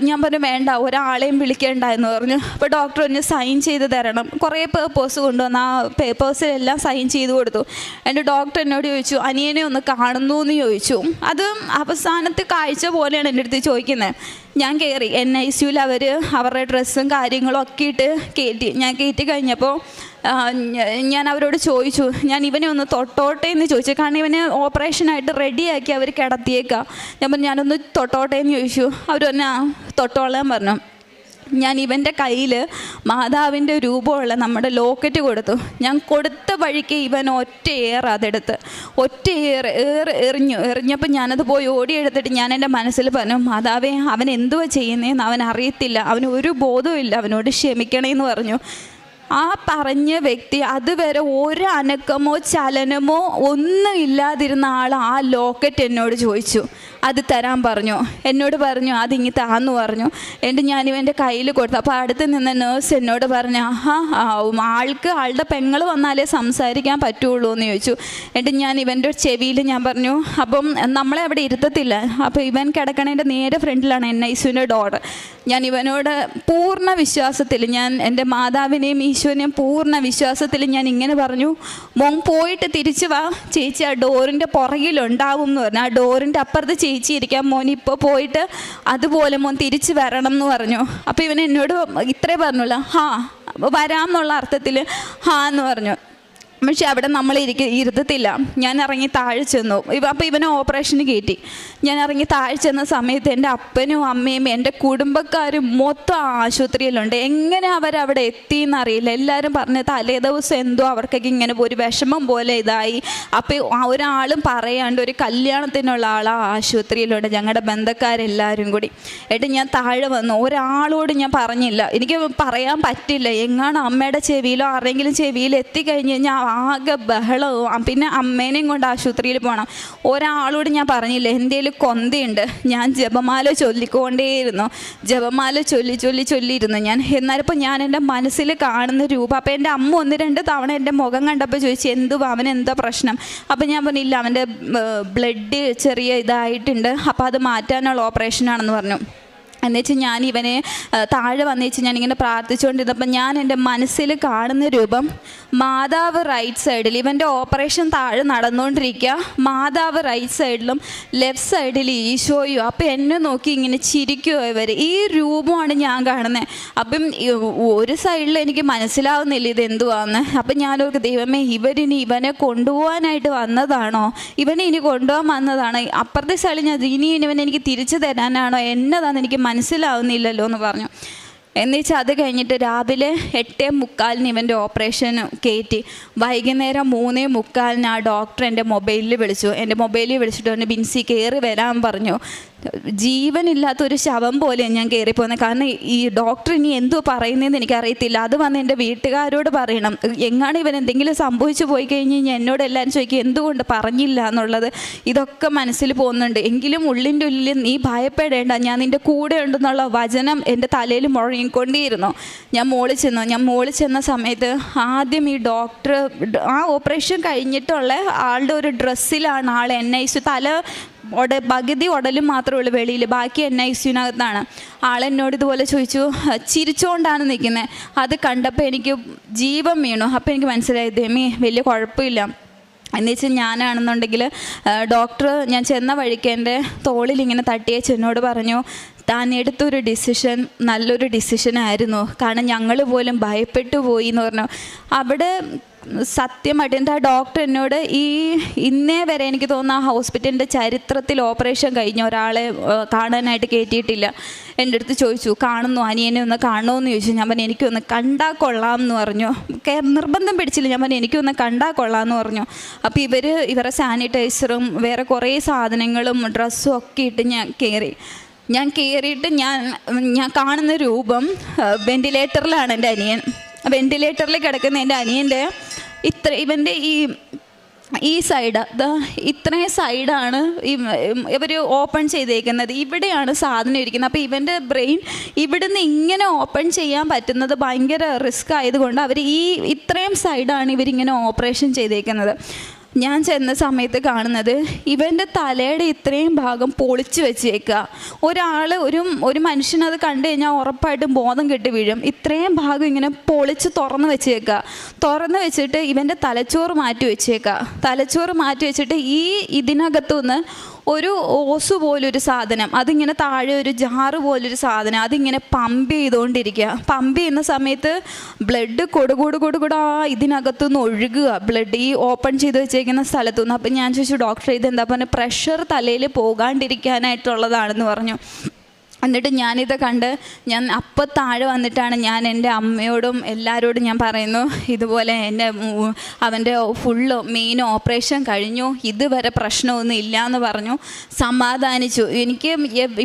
ഞാൻ പറഞ്ഞു വേണ്ട, ഒരാളെയും വിളിക്കേണ്ട എന്ന് പറഞ്ഞു. അപ്പോൾ ഡോക്ടർ ഒന്ന് സൈൻ ചെയ്ത് തരണം, കുറേ പേപ്പേഴ്സ് കൊണ്ടുവന്ന് ആ പേപ്പേഴ്സിലെല്ലാം സൈൻ ചെയ്ത് കൊടുത്തു. എൻ്റെ ഡോക്ടർ എന്നോട് ചോദിച്ചു, അനിയനെ ഒന്ന് കാണുന്നു എന്ന് ചോദിച്ചു. അത് അവസാനത്തെ കാഴ്ച പോലെയാണ് എൻ്റെ അടുത്ത് ചോദിക്കുന്നത്. ഞാൻ കയറി NICUവിൽ അവരുടെ ഡ്രസ്സും കാര്യങ്ങളും ഒക്കെ ഇട്ട് കയറ്റി കഴിഞ്ഞപ്പോൾ ഞാൻ അവരോട് ചോദിച്ചു, ഞാൻ ഇവനെ ഒന്ന് തൊട്ടോട്ടെ എന്ന് ചോദിച്ചു. കാരണം ഇവനെ ഓപ്പറേഷനായിട്ട് റെഡിയാക്കി അവർ കിടത്തിയേക്കാം. ഞാനൊന്ന് തൊട്ടോട്ടെ എന്ന് ചോദിച്ചു. അവർ തന്നെ തൊട്ടോളാൻ പറഞ്ഞു. ഞാൻ ഇവൻ്റെ കയ്യിൽ മാതാവിൻ്റെ രൂപമുള്ള നമ്മുടെ ലോക്കറ്റ് കൊടുത്തു. ഞാൻ കൊടുത്ത വഴിക്ക് ഇവൻ അതെടുത്ത് എറിഞ്ഞപ്പോൾ ഞാനത് പോയി ഓടിയെടുത്തിട്ട് ഞാൻ എൻ്റെ മനസ്സിൽ പറഞ്ഞു, മാതാവേ അവൻ എന്തുവാ ചെയ്യുന്നതെന്ന് അവൻ അറിയത്തില്ല, അവന് ഒരു ബോധവും ഇല്ല, അവനോട് ക്ഷമിക്കണേന്ന് പറഞ്ഞു. ആ പറഞ്ഞ വ്യക്തി അതുവരെ ഒരു അനക്കമോ ചലനമോ ഒന്നും ഇല്ലാതിരുന്ന ആൾ ആ ലോക്കറ്റ് എന്നോട് ചോദിച്ചു, അത് തരാൻ പറഞ്ഞു. എന്നോട് പറഞ്ഞു അതിങ്ങി താന്ന് പറഞ്ഞു. എന്നിട്ട് ഞാനിവൻ്റെ കയ്യിൽ കൊടുത്തു. അപ്പോൾ അടുത്ത് നിന്ന നേഴ്സ് എന്നോട് പറഞ്ഞു, ആളുടെ പെങ്ങൾ വന്നാലേ സംസാരിക്കാൻ പറ്റുള്ളൂ എന്ന് ചോദിച്ചു. എന്നിട്ട് ഞാൻ ഇവൻ്റെ ചെവിയിൽ ഞാൻ പറഞ്ഞു, അപ്പം നമ്മളെ അവിടെ ഇരുത്തത്തില്ല. അപ്പോൾ ഇവൻ കിടക്കണേൻ്റെ നേരെ ഫ്രണ്ടിലാണ് NICUവിൻ്റെ ഡോർ. ഞാൻ ഇവനോട് പൂർണ്ണ വിശ്വാസത്തിൽ, ഞാൻ എൻ്റെ മാതാവിനെയും ഈശോനെയും പൂർണ്ണ വിശ്വാസത്തിൽ ഞാൻ ഇങ്ങനെ പറഞ്ഞു, മോൻ പോയിട്ട് തിരിച്ചു വാ, ചേച്ചി ആ ഡോറിൻ്റെ പുറകിലുണ്ടാവും എന്ന് പറഞ്ഞു. ആ ഡോറിൻ്റെ അപ്പുറത്ത് ചേച്ചി ഇരിക്കാം, മോൻ ഇപ്പോൾ പോയിട്ട് അതുപോലെ മോൻ തിരിച്ചു വരണം എന്ന് പറഞ്ഞു. അപ്പോൾ ഇവൻ എന്നോട് ഇത്രേ പറഞ്ഞുള്ള, വരാം എന്നുള്ള അർത്ഥത്തിൽ എന്ന് പറഞ്ഞു. പക്ഷെ അവിടെ നമ്മൾ ഇരുത്തത്തില്ല. ഞാൻ ഇറങ്ങി താഴെ ചെന്നു. അപ്പോൾ ഇവനെ ഓപ്പറേഷന് കയറ്റി. ഞാൻ ഇറങ്ങി താഴെ ചെന്ന സമയത്ത് എൻ്റെ അപ്പനും അമ്മയും എൻ്റെ കുടുംബക്കാരും മൊത്തം ആശുപത്രിയിലുണ്ട്. എങ്ങനെ അവരവിടെ എത്തിയെന്നറിയില്ല. എല്ലാവരും പറഞ്ഞ തലേ ദിവസം എന്തോ അവർക്കൊക്കെ ഇങ്ങനെ ഒരു വിഷമം പോലെ ഇതായി. അപ്പോൾ ഒരാളും പറയാണ്ട് ഒരു കല്യാണത്തിനുള്ള ആളാ ആശുപത്രിയിലുണ്ട്, ഞങ്ങളുടെ ബന്ധക്കാരെല്ലാവരും കൂടി. എന്നിട്ട് ഞാൻ താഴെ വന്നു. ഒരാളോട് ഞാൻ പറഞ്ഞില്ല, എനിക്ക് പറയാൻ പറ്റില്ല. എങ്ങാണ് അമ്മയുടെ ചെവിയിലോ ആരെങ്കിലും ചെവിയിൽ എത്തിക്കഴിഞ്ഞ് കഴിഞ്ഞാൽ ആകെ ബഹളവും. പിന്നെ അമ്മേനെയും കൊണ്ട് ആശുപത്രിയിൽ പോകണം. ഒരാളോട് ഞാൻ പറഞ്ഞില്ല. എന്തേലും കൊന്തയുണ്ട്. ഞാൻ ജപമാല ചൊല്ലിക്കൊണ്ടേയിരുന്നു. ജപമാല ചൊല്ലിയിരുന്നു ഞാൻ. എന്നാലിപ്പോൾ ഞാൻ എൻ്റെ മനസ്സിൽ കാണുന്ന രൂപം. അപ്പോൾ എൻ്റെ അമ്മ 1-2 തവണ എൻ്റെ മുഖം കണ്ടപ്പോൾ ചോദിച്ചു, അവനെന്താ പ്രശ്നം? അപ്പോൾ ഞാൻ പറഞ്ഞില്ല, അവൻ്റെ ബ്ലഡ് ചെറിയ ഇതായിട്ടുണ്ട്, അപ്പോൾ അത് മാറ്റാനുള്ള ഓപ്പറേഷനാണെന്ന് പറഞ്ഞു. എന്നുവെച്ചാൽ ഞാൻ ഇവനെ താഴെ വന്നേച്ച് ഞാനിങ്ങനെ പ്രാർത്ഥിച്ചുകൊണ്ടിരുന്നപ്പോൾ ഞാൻ എൻ്റെ മനസ്സിൽ കാണുന്ന രൂപം, മാതാവ് റൈറ്റ് സൈഡിൽ, ഇവൻ്റെ ഓപ്പറേഷൻ താഴെ നടന്നുകൊണ്ടിരിക്കുക, മാതാവ് റൈറ്റ് സൈഡിലും ലെഫ്റ്റ് സൈഡിൽ ഈശോയും. അപ്പം എന്നെ നോക്കി ഇങ്ങനെ ചിരിക്കുമോ ഇവർ. ഈ രൂപമാണ് ഞാൻ കാണുന്നത്. അപ്പം ഒരു സൈഡിൽ എനിക്ക് മനസ്സിലാവുന്നില്ല ഇതെന്തുവാന്ന്. അപ്പം ഞാനോർക്ക്, ദൈവമേ, ഇവനെ കൊണ്ടുപോകാനായിട്ട് വന്നതാണോ? ഇവനെ ഇനി കൊണ്ടുപോകാൻ വന്നതാണോ? അപ്പുറത്തെ സൈഡിൽ ഞാൻ ഇവനെ എനിക്ക് തിരിച്ചു തരാനാണോ? എന്നതാണെന്ന് എനിക്ക് മനസ്സിലാവുന്നില്ലല്ലോ എന്ന് പറഞ്ഞു. എന്നുവെച്ചാൽ അത് കഴിഞ്ഞിട്ട് രാവിലെ 8:45 ഇവൻ്റെ ഓപ്പറേഷൻ കയറ്റി. വൈകുന്നേരം 3:45 ആ ഡോക്ടർ എൻ്റെ മൊബൈലിൽ വിളിച്ചു. എൻ്റെ മൊബൈലിൽ വിളിച്ചിട്ട് പറഞ്ഞു, ബിൻസി കയറി വരാൻ പറഞ്ഞു. ജീവനില്ലാത്തൊരു ശവം പോലെയാണ് ഞാൻ കയറിപ്പോകുന്നത്. കാരണം ഈ ഡോക്ടർ ഇനി എന്തോ പറയുന്നതെന്ന് എനിക്കറിയത്തില്ല. അത് വന്ന് എൻ്റെ വീട്ടുകാരോട് പറയണം. എങ്ങാണ് ഇവൻ എന്തെങ്കിലും സംഭവിച്ചു പോയി കഴിഞ്ഞ് കഴിഞ്ഞാൽ എന്നോട് എല്ലാവരും ചോദിക്കും എന്തുകൊണ്ട് പറഞ്ഞില്ല എന്നുള്ളത്. ഇതൊക്കെ മനസ്സിൽ പോകുന്നുണ്ട്. എങ്കിലും ഉള്ളിൻ്റെ ഉള്ളിൽ നീ ഭയപ്പെടേണ്ട, ഞാൻ നിൻ്റെ കൂടെ ഉണ്ടെന്നുള്ള വചനം എൻ്റെ തലയിൽ മുഴങ്ങിക്കൊണ്ടേയിരുന്നു. ഞാൻ മോളിൽ ചെന്ന സമയത്ത് ആദ്യം ഈ ഡോക്ടർ ആ ഓപ്പറേഷൻ കഴിഞ്ഞിട്ടുള്ള ആളുടെ ഒരു ഡ്രസ്സിലാണ് ആൾ NICU, പകുതി ഉടലും മാത്രമേ ഉള്ളൂ വെളിയിൽ, ബാക്കി NICUവിനകത്താണ്. ആളെന്നോട് ഇതുപോലെ ചോദിച്ചു, ചിരിച്ചുകൊണ്ടാണ് നിൽക്കുന്നത്. അത് കണ്ടപ്പോൾ എനിക്ക് ജീവൻ വീണു. അപ്പോൾ എനിക്ക് മനസ്സിലായി, ദൈവമേ വലിയ കുഴപ്പമില്ല. എന്നുവെച്ചാൽ ഞാനാണെന്നുണ്ടെങ്കിൽ ഡോക്ടർ ഞാൻ ചെന്ന വഴിക്ക് എൻ്റെ തോളിൽ ഇങ്ങനെ തട്ടിയേച്ച് എന്നോട് പറഞ്ഞു, താൻ എടുത്തൊരു ഡിസിഷൻ നല്ലൊരു ഡിസിഷനായിരുന്നു, കാരണം ഞങ്ങൾ പോലും ഭയപ്പെട്ടു പോയി എന്ന് പറഞ്ഞു. അവിടെ സത്യമായിട്ട് എൻ്റെ ആ ഡോക്ടർ എന്നോട് ഇന്നേ വരെ എനിക്ക് തോന്നുന്നു ആ ഹോസ്പിറ്റലിൻ്റെ ചരിത്രത്തിൽ ഓപ്പറേഷൻ കഴിഞ്ഞ ഒരാളെ കാണാനായിട്ട് കയറ്റിയിട്ടില്ല. എൻ്റെ അടുത്ത് ചോദിച്ചു, അനിയനെ ഒന്ന് കാണുമെന്ന് ചോദിച്ചു. ഞാൻ പറഞ്ഞു എനിക്കൊന്ന് കണ്ടാൽ കൊള്ളാം എന്ന് പറഞ്ഞു. നിർബന്ധം പിടിച്ചില്ല. ഞാൻ പറഞ്ഞു എനിക്കൊന്ന് കണ്ടാൽ കൊള്ളാം എന്ന് പറഞ്ഞു. അപ്പോൾ ഇവരെ സാനിറ്റൈസറും വേറെ കുറേ സാധനങ്ങളും ഡ്രസ്സും ഒക്കെ ഇട്ട് ഞാൻ കയറിയിട്ട് ഞാൻ കാണുന്ന രൂപം, വെൻറ്റിലേറ്ററിലാണ് എൻ്റെ അനിയൻ. വെൻറ്റിലേറ്ററിൽ കിടക്കുന്ന എൻ്റെ അനിയൻ്റെ ഇവൻ്റെ ഈ സൈഡ്, ഇത്രയും സൈഡാണ് ഇവർ ഓപ്പൺ ചെയ്തേക്കുന്നത്. ഇവിടെയാണ് സാധനം ഇരിക്കുന്നത്. അപ്പോൾ ഇവൻ്റെ ബ്രെയിൻ ഇവിടുന്ന് ഇങ്ങനെ ഓപ്പൺ ചെയ്യാൻ പറ്റുന്നത് ഭയങ്കര റിസ്ക് ആയതുകൊണ്ട് അവർ ഇത്രയും സൈഡാണ് ഇവരിങ്ങനെ ഓപ്പറേഷൻ ചെയ്തേക്കുന്നത്. ഞാൻ ചെന്ന സമയത്ത് കാണുന്നത് ഇവൻ്റെ തലയുടെ ഇത്രയും ഭാഗം പൊളിച്ച് വെച്ചേക്കുക. ഒരു മനുഷ്യനത് കണ്ടു കഴിഞ്ഞാൽ ഉറപ്പായിട്ടും ബോധം കെട്ട് വീഴും. ഇത്രയും ഭാഗം ഇങ്ങനെ പൊളിച്ച് തുറന്ന് വെച്ചിട്ട് ഇവൻ്റെ തലച്ചോറ് മാറ്റി വെച്ചിട്ട് ഇതിനകത്തുനിന്ന് ഒരു ഓസ് പോലൊരു സാധനം, അതിങ്ങനെ താഴെ ഒരു ജാറ് പോലൊരു സാധനം, അതിങ്ങനെ പമ്പ് ചെയ്തുകൊണ്ടിരിക്കുക. പമ്പ് ചെയ്യുന്ന സമയത്ത് ബ്ലഡ് കൊടുകൂടാ ഇതിനകത്തുനിന്ന് ഒഴുകുക, ബ്ലഡ് ഈ ഓപ്പൺ ചെയ്ത് വെച്ചേക്കുന്ന സ്ഥലത്തുനിന്ന്. അപ്പം ഞാൻ ചോദിച്ചു, ഡോക്ടർ ഇതെന്താ പറഞ്ഞാൽ പ്രഷർ തലയിൽ പോകാണ്ടിരിക്കാനായിട്ടുള്ളതാണെന്ന് പറഞ്ഞു. എന്നിട്ട് ഞാനിത് കണ്ട് ഞാൻ അപ്പം താഴെ വന്നിട്ടാണ് ഞാൻ എൻ്റെ അമ്മയോടും എല്ലാവരോടും ഞാൻ പറയുന്നു, ഇതുപോലെ അവൻ്റെ ഫുള്ള് മെയിൻ ഓപ്പറേഷൻ കഴിഞ്ഞു, ഇതുവരെ പ്രശ്നമൊന്നും ഇല്ല എന്ന് പറഞ്ഞു. സമാധാനിച്ചു. എനിക്ക്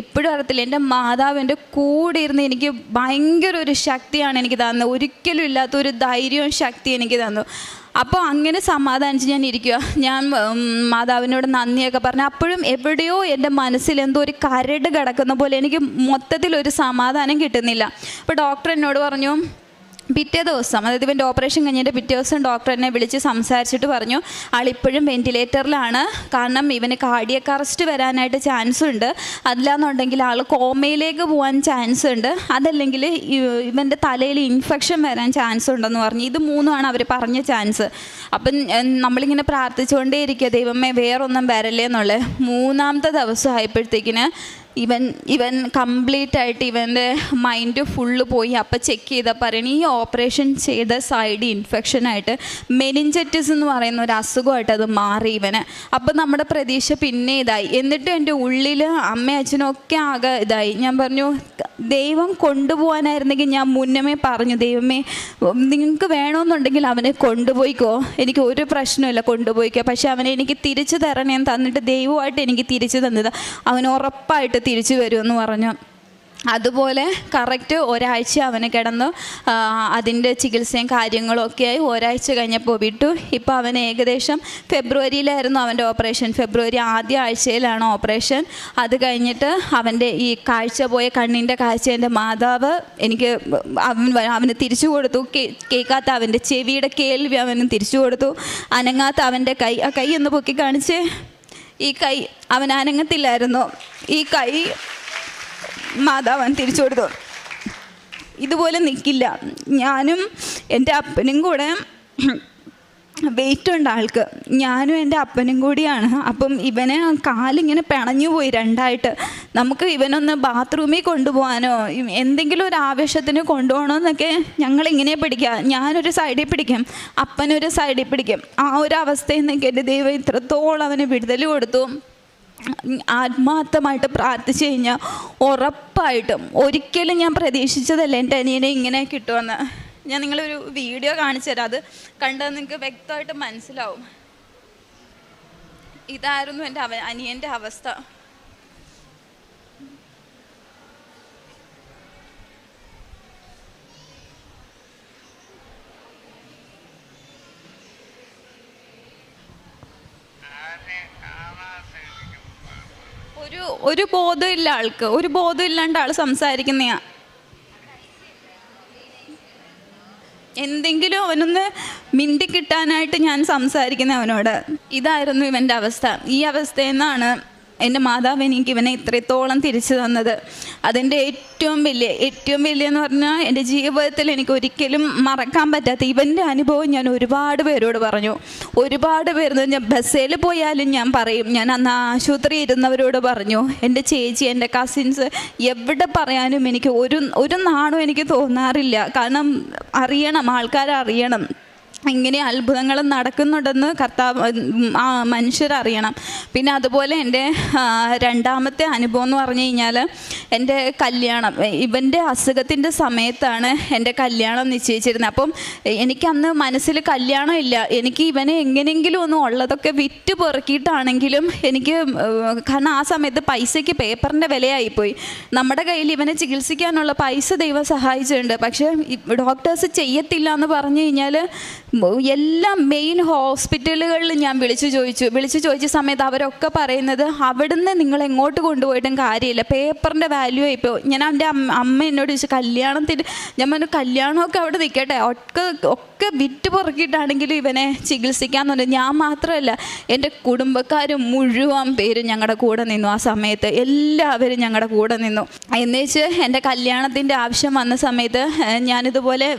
ഇപ്പോഴും അറിയത്തില്ല, എൻ്റെ മാതാവ് എൻ്റെ കൂടെ ഇരുന്ന് എനിക്ക് ഭയങ്കര ഒരു ശക്തിയാണ് എനിക്ക് തന്നത്. ഒരിക്കലും ഇല്ലാത്തൊരു ധൈര്യവും ശക്തി എനിക്ക് തന്നു. അപ്പോൾ അങ്ങനെ സമാധാനിച്ച് ഞാൻ ഇരിക്കുക. ഞാൻ മാതാവിനോട് നന്ദിയൊക്കെ പറഞ്ഞു. അപ്പോഴും എവിടെയോ എൻ്റെ മനസ്സിൽ എന്തോ ഒരു കരട് കിടക്കുന്ന പോലെ എനിക്ക് മൊത്തത്തിലൊരു സമാധാനം കിട്ടുന്നില്ല. അപ്പോൾ ഡോക്ടർ എന്നോട് പറഞ്ഞു, പിറ്റേ ദിവസം, അതായത് ഇവൻ്റെ ഓപ്പറേഷൻ കഴിഞ്ഞിട്ട് പിറ്റേ ദിവസം ഡോക്ടർ എന്നെ വിളിച്ച് സംസാരിച്ചിട്ട് പറഞ്ഞു, ആളിപ്പോഴും വെൻറ്റിലേറ്ററിലാണ്, കാരണം ഇവന് കാർഡിയക് അറസ്റ്റ് വരാനായിട്ട് ചാൻസ് ഉണ്ട്, അല്ലാന്നുണ്ടെങ്കിൽ ആൾ കോമയിലേക്ക് പോകാൻ ചാൻസ് ഉണ്ട്, അതല്ലെങ്കിൽ ഇവൻ്റെ തലയിൽ ഇൻഫെക്ഷൻ വരാൻ ചാൻസ് ഉണ്ടെന്ന് പറഞ്ഞു. ഇത് മൂന്നുമാണ് അവർ പറഞ്ഞ ചാൻസ്. അപ്പം നമ്മളിങ്ങനെ പ്രാർത്ഥിച്ചുകൊണ്ടേ ഇരിക്കുക, ദൈവമേ വേറൊന്നും വരല്ലേ എന്നുള്ളത്. മൂന്നാമത്തെ ദിവസം ആയപ്പോഴത്തേക്കിന് ഇവൻ കംപ്ലീറ്റ് ആയിട്ട് ഇവൻ്റെ മൈൻഡ് ഫുള്ള് പോയി. അപ്പം ചെക്ക് ചെയ്താൽ പറയണ ഈ ഓപ്പറേഷൻ ചെയ്ത സൈഡ് ഇൻഫെക്ഷനായിട്ട് മെനിഞ്ചറ്റിസ് എന്ന് പറയുന്ന ഒരു അസുഖമായിട്ട് അത് മാറി ഇവന്. അപ്പം നമ്മുടെ പ്രതീക്ഷ പിന്നെ ഇതായി. എന്നിട്ട് എൻ്റെ ഉള്ളിൽ അമ്മയും അച്ഛനും ഒക്കെ ആകെ ഇതായി. ഞാൻ പറഞ്ഞു, ദൈവം കൊണ്ടുപോകാനായിരുന്നെങ്കിൽ ഞാൻ മുന്നമേ പറഞ്ഞു, ദൈവമേ നിങ്ങൾക്ക് വേണമെന്നുണ്ടെങ്കിൽ അവനെ കൊണ്ടുപോയിക്കോ, എനിക്ക് ഒരു പ്രശ്നമില്ല, കൊണ്ടുപോയിക്കോ, പക്ഷെ അവനെ എനിക്ക് തിരിച്ചു തരണേ തന്നിട്ട് ദൈവമായിട്ട് എനിക്ക് തിരിച്ചു തന്നത്, അവൻ ഉറപ്പായിട്ട് തിരിച്ചു വരുമെന്ന് പറഞ്ഞു. അതുപോലെ കറക്റ്റ് ഒരാഴ്ച അവന് കിടന്നു. അതിൻ്റെ ചികിത്സയും കാര്യങ്ങളും ഒക്കെയായി ഒരാഴ്ച കഴിഞ്ഞപ്പോൾ വിട്ടു. ഇപ്പോൾ അവന് ഏകദേശം ഫെബ്രുവരിയിലായിരുന്നു അവൻ്റെ ഓപ്പറേഷൻ. ഫെബ്രുവരി ആദ്യ ആഴ്ചയിലാണ് ഓപ്പറേഷൻ. അത് കഴിഞ്ഞിട്ട് അവൻ്റെ ഈ കാഴ്ച പോയ കണ്ണിൻ്റെ കാഴ്ച എൻ്റെ മാതാവ് എനിക്ക് അവന് തിരിച്ചു കൊടുത്തു. കേൾക്കാത്ത അവൻ്റെ ചെവിയുടെ കേൾവി അവന് തിരിച്ചു കൊടുത്തു. അനങ്ങാത്ത അവൻ്റെ കൈ, ആ കൈ ഒന്ന് പൊക്കി കാണിച്ച്, ഈ കൈ അവൻ അനങ്ങത്തില്ലായിരുന്നു, ഈ കൈ മാതാവൻ തിരിച്ചു കൊടുത്തു. ഇതുപോലെ നിൽക്കില്ല. ഞാനും എൻ്റെ അപ്പനും കൂടെ വെയിറ്റ് ഉണ്ട് ആൾക്ക്, ഞാനും എൻ്റെ അപ്പനും കൂടിയാണ്. അപ്പം ഇവനെ കാലിങ്ങനെ പിണഞ്ഞു പോയി രണ്ടായിട്ട്. നമുക്ക് ഇവനൊന്ന് ബാത്റൂമിൽ കൊണ്ടുപോകാനോ എന്തെങ്കിലും ഒരു ആവശ്യത്തിന് കൊണ്ടുപോകണമെന്നൊക്കെ ഞങ്ങളിങ്ങനെ പിടിക്കുക. ഞാനൊരു സൈഡിൽ പിടിക്കും, അപ്പനൊരു സൈഡിൽ പിടിക്കും. ആ ഒരു അവസ്ഥയിൽ നിന്നൊക്കെ എൻ്റെ ദൈവം ഇത്രത്തോളം അവന് വിടുതൽ കൊടുത്തു. ആത്മാർത്ഥമായിട്ട് പ്രാർത്ഥിച്ചു കഴിഞ്ഞാൽ ഉറപ്പായിട്ടും, ഒരിക്കലും ഞാൻ പ്രതീക്ഷിച്ചതല്ല എൻ്റെ അനിയനെ ഇങ്ങനെ കിട്ടുമെന്ന്. ഞാൻ നിങ്ങളൊരു വീഡിയോ കാണിച്ചു തരാം, അത് കണ്ടാൽ നിങ്ങൾക്ക് വ്യക്തമായിട്ട് മനസ്സിലാവും. ഇതായിരുന്നു എൻ്റെ അനിയൻ്റെ അവസ്ഥ. ഒരു ബോധമില്ല ആൾക്ക്, ഒരു ബോധമില്ലാണ്ട് ആൾ സംസാരിക്കുന്നയാ. എന്തെങ്കിലും അവനൊന്ന് മിണ്ടി കിട്ടാനായിട്ട് ഞാൻ സംസാരിക്കുന്ന അവനോട്. ഇതായിരുന്നു ഇവൻ്റെ അവസ്ഥ. ഈ അവസ്ഥയിൽ നിന്നാണ് എൻ്റെ മാതാവ് എനിക്ക് ഇവനെ ഇത്രത്തോളം തിരിച്ചു തന്നത്. അതിൻ്റെ ഏറ്റവും വലിയെന്ന് പറഞ്ഞാൽ എൻ്റെ ജീവിതത്തിൽ എനിക്ക് ഒരിക്കലും മറക്കാൻ പറ്റാത്ത ഇവൻ്റെ അനുഭവം ഞാൻ ഒരുപാട് പേരോട് പറഞ്ഞു. ഒരുപാട് പേര്, ഞാൻ ബസ്സിൽ പോയാലും ഞാൻ പറയും, ഞാൻ അന്ന് ആശുപത്രി ഇരുന്നവരോട് പറഞ്ഞു, എൻ്റെ ചേച്ചി, എൻ്റെ കസിൻസ്, എവിടെ പറയാനും എനിക്ക് ഒരു നാണും എനിക്ക് തോന്നാറില്ല. കാരണം അറിയണം, ആൾക്കാരറിയണം ഇങ്ങനെ അത്ഭുതങ്ങൾ നടക്കുന്നുണ്ടെന്ന് മനുഷ്യരറിയണം. പിന്നെ അതുപോലെ എൻ്റെ രണ്ടാമത്തെ അനുഭവം എന്ന് പറഞ്ഞു കഴിഞ്ഞാൽ, എൻ്റെ കല്യാണം, ഇവൻ്റെ അസുഖത്തിൻ്റെ സമയത്താണ് എൻ്റെ കല്യാണം നിശ്ചയിച്ചിരുന്നത്. അപ്പം എനിക്കന്ന് മനസ്സിൽ കല്യാണം ഇല്ല. എനിക്ക് ഇവനെ എങ്ങനെയെങ്കിലും ഒന്നും ഉള്ളതൊക്കെ വിറ്റ് പെറുക്കിയിട്ടാണെങ്കിലും എനിക്ക്, കാരണം ആ സമയത്ത് പൈസയ്ക്ക് പേപ്പറിൻ്റെ വിലയായിപ്പോയി. നമ്മുടെ കയ്യിൽ ഇവനെ ചികിത്സിക്കാനുള്ള പൈസ ദൈവം സഹായിച്ചിട്ടുണ്ട്, പക്ഷേ ഡോക്ടേഴ്സ് ചെയ്യത്തില്ല എന്ന് പറഞ്ഞു കഴിഞ്ഞാൽ എല്ലാ മെയിൻ ഹോസ്പിറ്റലുകളിൽ ഞാൻ വിളിച്ചു ചോദിച്ച സമയത്ത് അവരൊക്കെ പറയുന്നത്, അവിടുന്ന് നിങ്ങൾ എങ്ങോട്ട് കൊണ്ടുപോയിട്ടും കാര്യമില്ല, പേപ്പറിൻ്റെ വാല്യൂ ആയിപ്പോൾ. ഞാൻ എൻ്റെ അമ്മ എന്നോട് ചോദിച്ചു, കല്യാണത്തിന്, ഞാൻ പറഞ്ഞു കല്യാണമൊക്കെ അവിടെ നിൽക്കട്ടെ, ഒക്കെ വിറ്റ് പുറക്കിയിട്ടാണെങ്കിലും ഇവനെ ചികിത്സിക്കാമെന്ന് പറഞ്ഞു. ഞാൻ മാത്രമല്ല, എൻ്റെ കുടുംബക്കാരും മുഴുവൻ പേരും ഞങ്ങളുടെ കൂടെ നിന്നു. ആ സമയത്ത് എല്ലാവരും ഞങ്ങളുടെ കൂടെ നിന്നു. എന്നുവെച്ച് എൻ്റെ കല്യാണത്തിൻ്റെ ആവശ്യം വന്ന സമയത്ത് ഞാനിതുപോലെ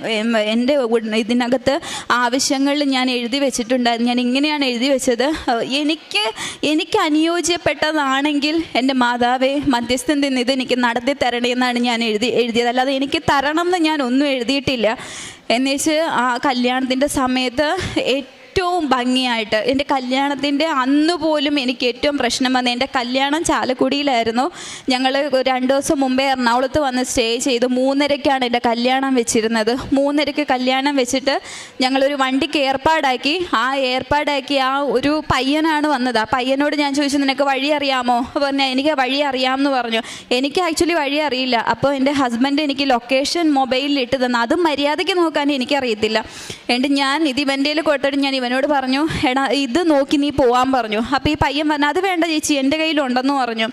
എൻ്റെ ഇതിനകത്ത് ആവശ്യങ്ങളിൽ ഞാൻ എഴുതി വെച്ചിട്ടുണ്ടായിരുന്നു. ഞാൻ ഇങ്ങനെയാണ് എഴുതി വെച്ചത്, എനിക്ക് അനുയോജ്യപ്പെട്ടതാണെങ്കിൽ എൻ്റെ മാതാവേ മധ്യസ്ഥൻ നിന്ന് ഇതെനിക്ക് നടത്തി തരണേ എന്നാണ് ഞാൻ എഴുതിയത്. അല്ലാതെ എനിക്ക് തരണം എന്ന് ഞാൻ ഒന്നും എഴുതിയിട്ടില്ല. എന്നുവെച്ച് ആ കല്യാണത്തിൻ്റെ സമയത്ത് ഏറ്റവും ഭംഗിയായിട്ട് എൻ്റെ കല്യാണത്തിൻ്റെ അന്ന് പോലും എനിക്ക് ഏറ്റവും പ്രശ്നം വന്നത്, എൻ്റെ കല്യാണം ചാലക്കുടിയിലായിരുന്നു. ഞങ്ങൾ 2 ദിവസം മുമ്പേ എറണാകുളത്ത് വന്ന് സ്റ്റേ ചെയ്തു. 3:30-ക്കാണ് എൻ്റെ കല്യാണം വെച്ചിരുന്നത്. 3:30-ക്ക് കല്യാണം വെച്ചിട്ട് ഞങ്ങളൊരു വണ്ടിക്ക് ഏർപ്പാടാക്കി. ആ ഒരു പയ്യനാണ് വന്നത്. ആ പയ്യനോട് ഞാൻ ചോദിച്ചു, നിനക്ക് വഴി അറിയാമോ? പറഞ്ഞാൽ എനിക്ക് വഴി അറിയാമെന്ന് പറഞ്ഞു. എനിക്ക് ആക്ച്വലി വഴി അറിയില്ല. അപ്പോൾ എൻ്റെ ഹസ്ബൻഡ് എനിക്ക് ലൊക്കേഷൻ മൊബൈലിൽ ഇട്ട് തന്നു. അതും മര്യാദയ്ക്ക് നോക്കാൻ എനിക്കറിയത്തില്ല. എന്നിട്ട് ഞാൻ ഇത് ഇവൻ്റെ കൊടുത്തിട്ട് ഞാൻ ഇവനോട് പറഞ്ഞു, എടാ ഇത് നോക്കി നീ പോകാൻ പറഞ്ഞു. അപ്പോൾ ഈ പയ്യൻ പറഞ്ഞു, അത് വേണ്ട ചേച്ചി, എൻ്റെ കയ്യിലുണ്ടെന്ന് പറഞ്ഞു.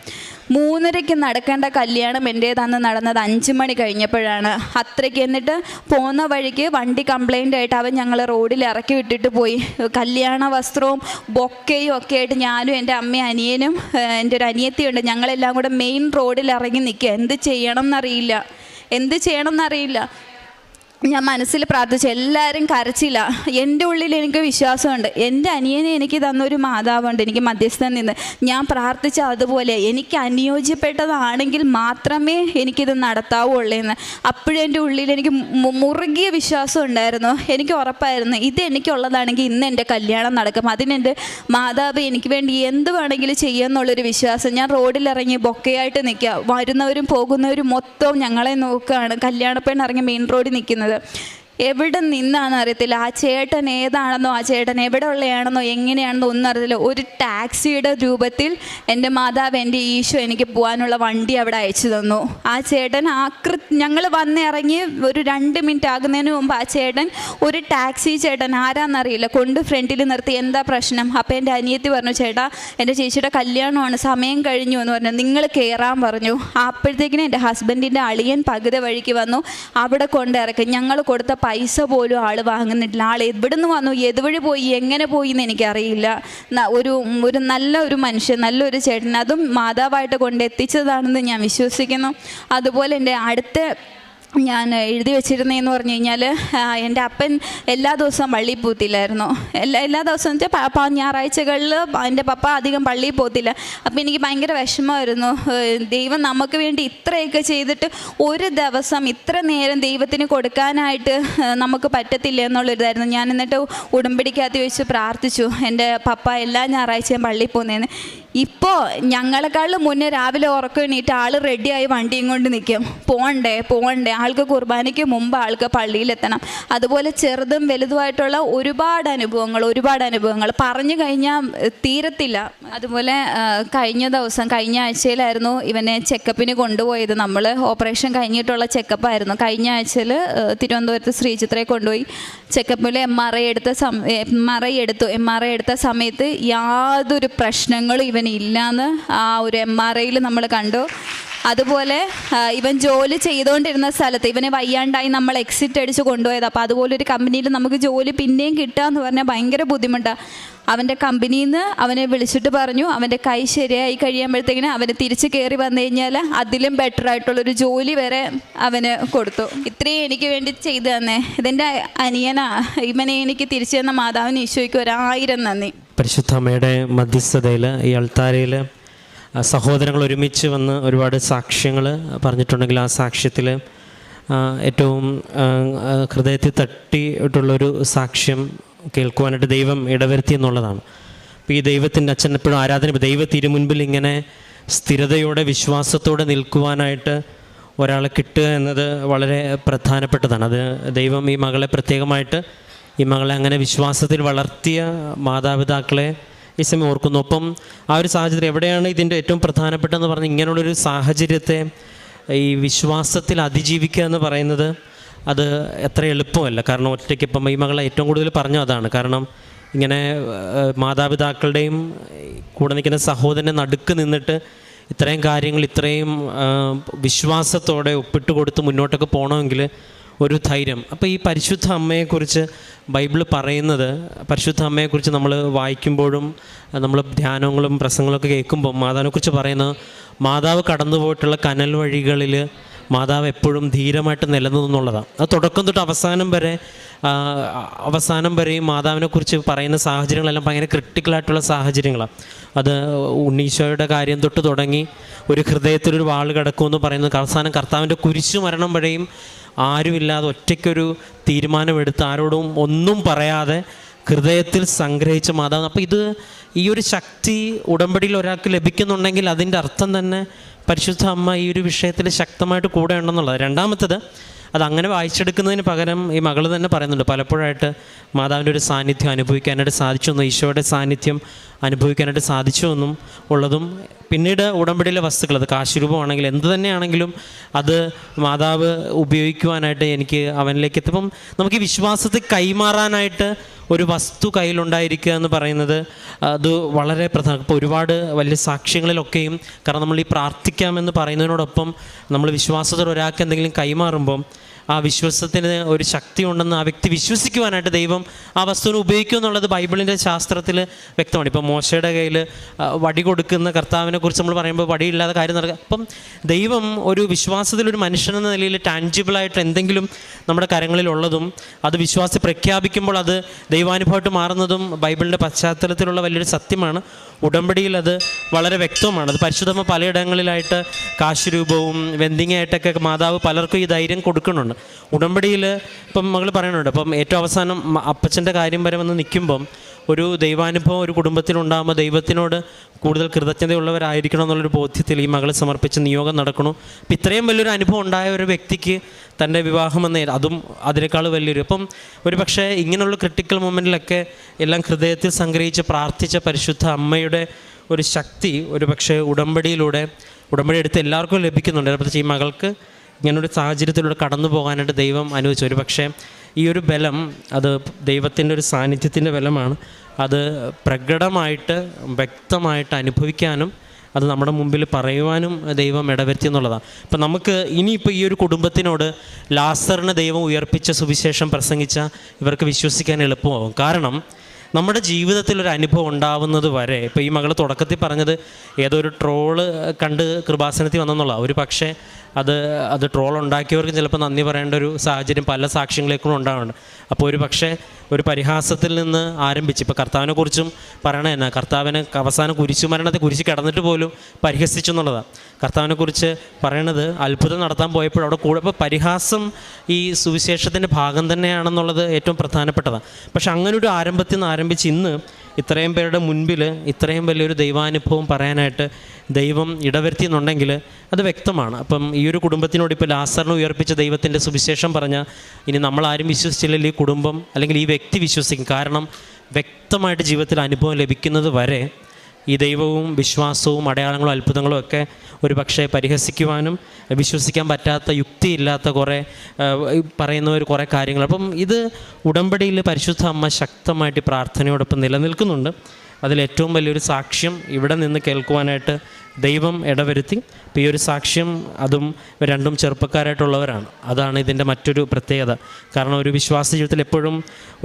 3:30-ക്ക് നടക്കേണ്ട കല്യാണം എൻ്റേതന്ന് നടന്നത് 5 മണി കഴിഞ്ഞപ്പോഴാണ്. അത്രയ്ക്ക്. എന്നിട്ട് പോകുന്ന വഴിക്ക് വണ്ടി കംപ്ലൈൻ്റ് ആയിട്ട് അവൻ ഞങ്ങൾ റോഡിൽ ഇറക്കി വിട്ടിട്ട് പോയി. കല്യാണ വസ്ത്രവും ബൊക്കയും ഒക്കെ ആയിട്ട് ഞാനും എൻ്റെ അമ്മയും അനിയനും എൻ്റെ ഒരു അനിയത്തിയുണ്ട്, ഞങ്ങളെല്ലാം കൂടെ മെയിൻ റോഡിൽ ഇറങ്ങി നിൽക്കുക. എന്ത് ചെയ്യണം എന്നറിയില്ല. ഞാൻ മനസ്സിൽ പ്രാർത്ഥിച്ചു. എല്ലാവരും കരച്ചില്ല. എൻ്റെ ഉള്ളിൽ എനിക്ക് വിശ്വാസമുണ്ട്. എൻ്റെ അനിയനെ എനിക്ക് തന്നൊരു മാതാവുണ്ട്, എനിക്ക് മധ്യസ്ഥൻ നിന്ന്. ഞാൻ പ്രാർത്ഥിച്ച അതുപോലെ എനിക്ക് അനുയോജ്യപ്പെട്ടതാണെങ്കിൽ മാത്രമേ എനിക്കിത് നടത്താവുള്ളൂ. അപ്പോഴും എൻ്റെ ഉള്ളിൽ എനിക്ക് മുറുകിയ വിശ്വാസം ഉണ്ടായിരുന്നു. എനിക്ക് ഉറപ്പായിരുന്നു ഇത് എനിക്കുള്ളതാണെങ്കിൽ ഇന്ന് എൻ്റെ കല്യാണം നടക്കും. അതിനെൻ്റെ മാതാവ് എനിക്ക് വേണ്ടി എന്ത് വേണമെങ്കിലും ചെയ്യുമെന്നുള്ളൊരു വിശ്വാസം. ഞാൻ റോഡിലിറങ്ങി ബൊക്കയായിട്ട് നിൽക്കുക. വരുന്നവരും പോകുന്നവരും മൊത്തം ഞങ്ങളെ നോക്കുകയാണ്. കല്യാണപ്പെണ്ണ് ഇറങ്ങി മെയിൻ റോഡിൽ നിൽക്കുന്നത്. എവിടെ നിന്നാണെന്ന് അറിയത്തില്ല. ആ ചേട്ടൻ ഏതാണെന്നോ, ആ ചേട്ടൻ എവിടെ ഉള്ളയാണെന്നോ, എങ്ങനെയാണെന്നോ ഒന്നും അറിയത്തില്ല. ഒരു ടാക്സിയുടെ രൂപത്തിൽ എൻ്റെ മാതാവ്, എൻ്റെ ഈശോ എനിക്ക് പോകാനുള്ള വണ്ടി അവിടെ അയച്ചു തന്നു. ആ ചേട്ടൻ ഞങ്ങൾ വന്നിറങ്ങി ഒരു 2 മിനിറ്റ് ആകുന്നതിന് മുമ്പ് ആ ചേട്ടൻ, ഒരു ടാക്സി ചേട്ടൻ ആരാന്നറിയില്ല, കൊണ്ട് ഫ്രണ്ടിൽ നിർത്തി. എന്താ പ്രശ്നം? അപ്പോൾ എൻ്റെ അനിയത്തി പറഞ്ഞു, ചേട്ടാ എൻ്റെ ചേച്ചിയുടെ കല്യാണമാണ്, സമയം കഴിഞ്ഞു എന്ന് പറഞ്ഞു, നിങ്ങൾ കയറാൻ പറഞ്ഞു. അപ്പോഴത്തേക്കിനും എൻ്റെ ഹസ്ബൻഡിൻ്റെ അളിയൻ പകുതി വഴിക്ക് വന്നു. അവിടെ കൊണ്ടിറക്കി. ഞങ്ങൾ കൊടുത്ത പൈസ പോലും ആൾ വാങ്ങുന്നില്ല. ആൾ എവിടെ നിന്ന് വന്നു, ഏതുവഴി പോയി, എങ്ങനെ പോയി എന്ന് എനിക്കറിയില്ല. ഒരു നല്ലൊരു മനുഷ്യൻ, നല്ലൊരു ചേട്ടൻ, അതും മാതാവായിട്ട് കൊണ്ടെത്തിച്ചതാണെന്ന് ഞാൻ വിശ്വസിക്കുന്നു. അതുപോലെ എൻ്റെ അടുത്ത ഞാൻ എഴുതി വെച്ചിരുന്നതെന്ന് പറഞ്ഞു കഴിഞ്ഞാൽ, എൻ്റെ അപ്പൻ എല്ലാ ദിവസവും പള്ളിയിൽ പോകത്തില്ലായിരുന്നു. എല്ലാ ദിവസവും വെച്ചാൽ ഞായറാഴ്ചകളിൽ എൻ്റെ പപ്പ അധികം പള്ളിയിൽ പോകത്തില്ല. അപ്പോൾ എനിക്ക് ഭയങ്കര വിഷമമായിരുന്നു. ദൈവം നമുക്ക് വേണ്ടി ഇത്രയൊക്കെ ചെയ്തിട്ട് ഒരു ദിവസം ഇത്ര നേരം ദൈവത്തിന് കൊടുക്കാനായിട്ട് നമുക്ക് പറ്റത്തില്ല എന്നുള്ളൊരിതായിരുന്നു. ഞാൻ എന്നിട്ട് ഉടമ്പടിക്കകത്ത് വെച്ച് പ്രാർത്ഥിച്ചു, എൻ്റെ പപ്പ എല്ലാ ഞായറാഴ്ചയും പള്ളിയിൽ പോകുന്നതെന്ന്. ഇപ്പോൾ ഞങ്ങളെക്കാളും മുന്നേ രാവിലെ ഉറക്കം എണീറ്റ് ആൾ റെഡിയായി വണ്ടിയും കൊണ്ട് നിൽക്കും. പോകണ്ടേ ആൾക്ക് കുർബാനയ്ക്ക് മുമ്പ് ആൾക്ക് പള്ളിയിലെത്തണം. അതുപോലെ ചെറുതും വലുതുമായിട്ടുള്ള ഒരുപാട് അനുഭവങ്ങൾ പറഞ്ഞു കഴിഞ്ഞാൽ തീരത്തില്ല. അതുപോലെ കഴിഞ്ഞ ആഴ്ചയിലായിരുന്നു ഇവനെ ചെക്കപ്പിന് കൊണ്ടുപോയത്. നമ്മൾ ഓപ്പറേഷൻ കഴിഞ്ഞിട്ടുള്ള ചെക്കപ്പായിരുന്നു. കഴിഞ്ഞ ആഴ്ചയിൽ തിരുവനന്തപുരത്ത് ശ്രീചിത്രയെ കൊണ്ടുപോയി ചെക്കപ്പിൽ MRI എടുത്ത സമയത്ത് യാതൊരു പ്രശ്നങ്ങളും ഇവനില്ലാന്ന് ആ ഒരു MRIയിൽ നമ്മൾ കണ്ടു. അതുപോലെ ഇവൻ ജോലി ചെയ്തുകൊണ്ടിരുന്ന സ്ഥലത്ത് ഇവനെ വയ്യാണ്ടായി നമ്മൾ എക്സിറ്റ് അടിച്ച് കൊണ്ടുപോയത്. അപ്പോൾ അതുപോലൊരു കമ്പനിയിൽ നമുക്ക് ജോലി പിന്നെയും കിട്ടുക എന്ന് പറഞ്ഞാൽ ഭയങ്കര ബുദ്ധിമുട്ടാണ്. അവൻ്റെ കമ്പനിയിൽ നിന്ന് അവനെ വിളിച്ചിട്ട് പറഞ്ഞു, അവൻ്റെ കൈ ശരിയായി കഴിയുമ്പോഴത്തേക്കിന് അവന് തിരിച്ച് കയറി വന്നു കഴിഞ്ഞാൽ അതിലും ബെറ്റർ ആയിട്ടുള്ളൊരു ജോലി വരെ അവന് കൊടുത്തു. ഇത്രയും എനിക്ക് വേണ്ടി ചെയ്തു തന്നെ ഇതെൻ്റെ അനിയനാ. ഇവനെ എനിക്ക് തിരിച്ചു തന്ന മാതാവിന് ഈശോയ്ക്ക് 1000 നന്ദി. പരിശുദ്ധ അമ്മയുടെ മധ്യസ്ഥതയിൽ ഈ അൾത്താരയിൽ സഹോദരങ്ങൾ ഒരുമിച്ച് വന്ന് ഒരുപാട് സാക്ഷ്യങ്ങൾ പറഞ്ഞിട്ടുണ്ടെങ്കിൽ ആ സാക്ഷ്യത്തിൽ ഏറ്റവും ഹൃദയത്തിൽ തട്ടിയിട്ടുള്ളൊരു സാക്ഷ്യം കേൾക്കുവാനായിട്ട് ദൈവം ഇടവരുത്തി എന്നുള്ളതാണ്. അപ്പോൾ ഈ ദൈവത്തിൻ്റെ അച്ഛൻ എപ്പോഴും ദൈവ തിരുമുൻപിൽ ഇങ്ങനെ സ്ഥിരതയോടെ വിശ്വാസത്തോടെ നിൽക്കുവാനായിട്ട് ഒരാളെ കിട്ടുക എന്നത് വളരെ പ്രധാനപ്പെട്ടതാണ്. അത് ദൈവം ഈ മകളെ പ്രത്യേകമായിട്ട് ഈ മകളെ അങ്ങനെ വിശ്വാസത്തിൽ വളർത്തിയ മാതാപിതാക്കളെ ഈ സമയം ഓർക്കുന്നു. ഒപ്പം ആ ഒരു സാഹചര്യം എവിടെയാണ് ഇതിൻ്റെ ഏറ്റവും പ്രധാനപ്പെട്ടതെന്ന് പറഞ്ഞാൽ, ഇങ്ങനെയുള്ളൊരു സാഹചര്യത്തെ ഈ വിശ്വാസത്തിൽ അതിജീവിക്കുക എന്ന് പറയുന്നത് അത് എത്ര എളുപ്പമല്ല. കാരണം ഒറ്റയ്ക്ക് ഇപ്പം ഈ മകളെ ഏറ്റവും കൂടുതൽ പറഞ്ഞു അതാണ്. കാരണം ഇങ്ങനെ മാതാപിതാക്കളുടെയും കൂടെ നിൽക്കുന്ന സഹോദരനെ നടുക്ക് നിന്നിട്ട് ഇത്രയും കാര്യങ്ങൾ ഇത്രയും വിശ്വാസത്തോടെ ഒപ്പിട്ട് കൊടുത്ത് മുന്നോട്ടൊക്കെ പോകണമെങ്കിൽ ഒരു ധൈര്യം. അപ്പോൾ ഈ പരിശുദ്ധ അമ്മയെക്കുറിച്ച് ബൈബിൾ പറയുന്നത്, പരിശുദ്ധ അമ്മയെക്കുറിച്ച് നമ്മൾ വായിക്കുമ്പോഴും നമ്മൾ ധ്യാനങ്ങളും പ്രസംഗങ്ങളൊക്കെ കേൾക്കുമ്പോൾ മാതാവിനെക്കുറിച്ച് പറയുന്നത്, മാതാവ് കടന്നു പോയിട്ടുള്ള കനൽ വഴികളിൽ മാതാവ് എപ്പോഴും ധീരമായിട്ട് നിലനിന്നുള്ളതാണ്. അത് തുടക്കം തൊട്ട് അവസാനം വരെയും മാതാവിനെക്കുറിച്ച് പറയുന്ന സാഹചര്യങ്ങളെല്ലാം ഭയങ്കര ക്രിട്ടിക്കലായിട്ടുള്ള സാഹചര്യങ്ങളാണ്. അത് ഉണ്ണീശോയുടെ കാര്യം തൊട്ട് തുടങ്ങി ഒരു ഹൃദയത്തിലൊരു വാൾ കിടക്കുമെന്ന് പറയുന്നത്, അവസാനം കർത്താവിൻ്റെ കുരിശു മരണം വരെയും ആരുമില്ലാതെ ഒറ്റയ്ക്കൊരു തീരുമാനമെടുത്ത് ആരോടും ഒന്നും പറയാതെ ഹൃദയത്തിൽ സംഗ്രഹിച്ച മാതാവ്. അപ്പോൾ ഈ ഒരു ശക്തി ഉടമ്പടിയിൽ ഒരാൾക്ക് ലഭിക്കുന്നുണ്ടെങ്കിൽ അതിൻ്റെ അർത്ഥം തന്നെ പരിശുദ്ധ അമ്മ ഈ ഒരു വിഷയത്തിൽ ശക്തമായിട്ട് കൂടെ ഉണ്ടെന്നുള്ളത്. രണ്ടാമത്തത്, അതങ്ങനെ വായിച്ചെടുക്കുന്നതിന് പകരം ഈ മകൾ തന്നെ പറയുന്നുണ്ട്, പലപ്പോഴായിട്ട് മാതാവിൻ്റെ ഒരു സാന്നിധ്യം അനുഭവിക്കാനായിട്ട് സാധിച്ചെന്നും ഈശോയുടെ സാന്നിധ്യം അനുഭവിക്കാനായിട്ട് സാധിച്ചുവെന്നും ഉള്ളതും, പിന്നീട് ഉടമ്പടിയിലെ വസ്തുക്കൾ, അത് കാശുരൂപമാണെങ്കിൽ എന്ത് തന്നെയാണെങ്കിലും അത് മാതാവ് ഉപയോഗിക്കുവാനായിട്ട് എനിക്ക് അവനിലേക്ക് എത്തിപ്പം നമുക്ക് ഈ വിശ്വാസത്തെ കൈമാറാനായിട്ട് ഒരു വസ്തു കയ്യിലുണ്ടായിരിക്കുക എന്ന് പറയുന്നത് അത് വളരെ പ്രധാനം. ഇപ്പോൾ ഒരുപാട് വലിയ സാക്ഷ്യങ്ങളിലൊക്കെയും, കാരണം നമ്മൾ ഈ പ്രാർത്ഥിക്കാമെന്ന് പറയുന്നതിനോടൊപ്പം നമ്മൾ വിശ്വാസത്തോടെ ഒരാൾക്ക് എന്തെങ്കിലും കൈമാറുമ്പം ആ വിശ്വാസത്തിന് ഒരു ശക്തി ഉണ്ടെന്ന് ആ വ്യക്തി വിശ്വസിക്കുവാനായിട്ട് ദൈവം ആ വസ്തുവിനെ ഉപയോഗിക്കും എന്നുള്ളത് ബൈബിളിൻ്റെ ശാസ്ത്രത്തിൽ വ്യക്തമാണ്. ഇപ്പോൾ മോശയുടെ കയ്യിൽ വടി കൊടുക്കുന്ന കർത്താവിനെ കുറിച്ച് നമ്മൾ പറയുമ്പോൾ വടിയില്ലാതെ കാര്യം നടക്കുക. അപ്പം ദൈവം ഒരു വിശ്വാസത്തിലൊരു മനുഷ്യനെന്ന നിലയിൽ ടാൻജിബിളായിട്ട് എന്തെങ്കിലും നമ്മുടെ കരങ്ങളിലുള്ളതും അത് വിശ്വാസി പ്രഖ്യാപിക്കുമ്പോൾ അത് ദൈവാനുഭവമായിട്ട് മാറുന്നതും ബൈബിളിൻ്റെ പശ്ചാത്തലത്തിലുള്ള വലിയൊരു സത്യമാണ്. ഉടമ്പടിയിൽ അത് വളരെ വ്യക്തമാണ്. അത് പരിശുദ്ധമ്മ പലയിടങ്ങളിലായിട്ട് കാശുരൂപവും വെന്തിങ്ങായിട്ടൊക്കെ മാതാവ് പലർക്കും ഈ ധൈര്യം കൊടുക്കുന്നുണ്ട്. ഉടമ്പടിയിൽ ഇപ്പം മകൾ പറയുന്നുണ്ട്, അപ്പം ഏറ്റവും അവസാനം അപ്പച്ചൻ്റെ കാര്യം വരെ വന്ന് നിൽക്കുമ്പം ഒരു ദൈവാനുഭവം ഒരു കുടുംബത്തിലുണ്ടാകുമ്പോൾ ദൈവത്തിനോട് കൂടുതൽ കൃതജ്ഞതയുള്ളവരായിരിക്കണം എന്നുള്ളൊരു ബോധ്യത്തിൽ ഈ മകൾ സമർപ്പിച്ച നിയോഗം നടക്കണു. അപ്പം ഇത്രയും വലിയൊരു അനുഭവം ഉണ്ടായ ഒരു വ്യക്തിക്ക് തൻ്റെ വിവാഹമെന്ന അതും അതിനേക്കാൾ വലിയൊരു, അപ്പം ഒരു പക്ഷേ ഇങ്ങനെയുള്ള ക്രിട്ടിക്കൽ മൊമെൻറ്റിലൊക്കെ എല്ലാം ഹൃദയത്തിൽ സംഗ്രഹിച്ച് പ്രാർത്ഥിച്ച പരിശുദ്ധ അമ്മയുടെ ഒരു ശക്തി ഒരു പക്ഷേ ഉടമ്പടി എടുത്ത് എല്ലാവർക്കും ലഭിക്കുന്നുണ്ട്. പ്രത്യേകിച്ച് ഈ മകൾക്ക് ഇങ്ങനൊരു സാഹചര്യത്തിലൂടെ കടന്നു പോകാനായിട്ട് ദൈവം അനുവദിച്ചു. ഒരു പക്ഷേ ഈ ഒരു ബലം അത് ദൈവത്തിൻ്റെ ഒരു സാന്നിധ്യത്തിൻ്റെ ബലമാണ്. അത് പ്രകടമായിട്ട് വ്യക്തമായിട്ട് അനുഭവിക്കാനും അത് നമ്മുടെ മുമ്പിൽ പറയുവാനും ദൈവം ഇടവരുത്തി എന്നുള്ളതാണ്. ഇപ്പം നമുക്ക് ഇനിയിപ്പോൾ ഈ ഒരു കുടുംബത്തിനോട് ലാസറിനെ ദൈവം ഉയർപ്പിച്ച സുവിശേഷം പ്രസംഗിച്ച ഇവർക്ക് വിശ്വസിക്കാൻ എളുപ്പമാകും. കാരണം നമ്മുടെ ജീവിതത്തിൽ ഒരു അനുഭവം ഉണ്ടാവുന്നത് വരെ, ഇപ്പോൾ ഈ മകൾ തുടക്കത്തിൽ പറഞ്ഞത് ഏതോ ഒരു ട്രോള് കണ്ട് കൃപാസനത്തിൽ വന്നെന്നുള്ള, ഒരു പക്ഷേ അത് ട്രോൾ ഉണ്ടാക്കിയവർക്ക് ചിലപ്പോൾ നന്ദി പറയേണ്ട ഒരു സാഹചര്യം പല സാക്ഷ്യങ്ങളേക്കും ഉണ്ടാകുന്നുണ്ട്. അപ്പോൾ ഒരു പക്ഷേ ഒരു പരിഹാസത്തിൽ നിന്ന് ആരംഭിച്ച്, ഇപ്പോൾ കർത്താവിനെ കുറിച്ചും പറയണ തന്നെ, കർത്താവിനെ അവസാനം കുരിശുമരണത്തെ കുരിശ് കിടന്നിട്ട് പോലും പരിഹസിച്ചു എന്നുള്ളതാണ്. കർത്താവിനെക്കുറിച്ച് പറയണത് അത്ഭുതം നടത്താൻ പോയപ്പോൾ അവിടെ കൂടെ, ഇപ്പോൾ പരിഹാസം ഈ സുവിശേഷത്തിൻ്റെ ഭാഗം തന്നെയാണെന്നുള്ളത് ഏറ്റവും പ്രധാനപ്പെട്ടതാണ്. പക്ഷെ അങ്ങനെ ഒരു ആരംഭത്തിൽ നിന്ന് ആരംഭിച്ച് ഇന്ന് ഇത്രയും പേരുടെ മുൻപിൽ ഇത്രയും വലിയൊരു ദൈവാനുഭവം പറയാനായിട്ട് ദൈവം ഇടവരുത്തിയെന്നുണ്ടെങ്കിൽ അത് വ്യക്തമാണ്. അപ്പം ഈ ഒരു കുടുംബത്തിനോട് ഇപ്പോൾ ലാസറിനെ ഉയർപ്പിച്ച ദൈവത്തിൻ്റെ സുവിശേഷം പറഞ്ഞാൽ ഇനി നമ്മളാരും വിശ്വസിച്ചില്ലെങ്കിൽ ഈ കുടുംബം അല്ലെങ്കിൽ ഈ വ്യക്തി വിശ്വസിക്കും. കാരണം വ്യക്തമായിട്ട് ജീവിതത്തിൽ അനുഭവം ലഭിക്കുന്നത് വരെ ഈ ദൈവവും വിശ്വാസവും അടയാളങ്ങളും അത്ഭുതങ്ങളും ഒക്കെ ഒരു പക്ഷേ പരിഹസിക്കുവാനും വിശ്വസിക്കാൻ പറ്റാത്ത യുക്തിയില്ലാത്ത കുറേ പറയുന്നവർ കുറേ കാര്യങ്ങൾ. അപ്പം ഇത് ഉടമ്പടിയിൽ പരിശുദ്ധ അമ്മ ശക്തമായിട്ട് പ്രാർത്ഥനയോടൊപ്പം നിലനിൽക്കുന്നുണ്ട്. അതിലേറ്റവും വലിയൊരു സാക്ഷ്യം ഇവിടെ നിന്ന് കേൾക്കുവാനായിട്ട് ദൈവം ഇടവരുത്തി. ഇപ്പോൾ ഈ ഒരു സാക്ഷ്യം അതും രണ്ടും ചെറുപ്പക്കാരായിട്ടുള്ളവരാണ്. അതാണ് ഇതിൻ്റെ മറ്റൊരു പ്രത്യേകത. കാരണം ഒരു വിശ്വാസ ജീവിതത്തിൽ എപ്പോഴും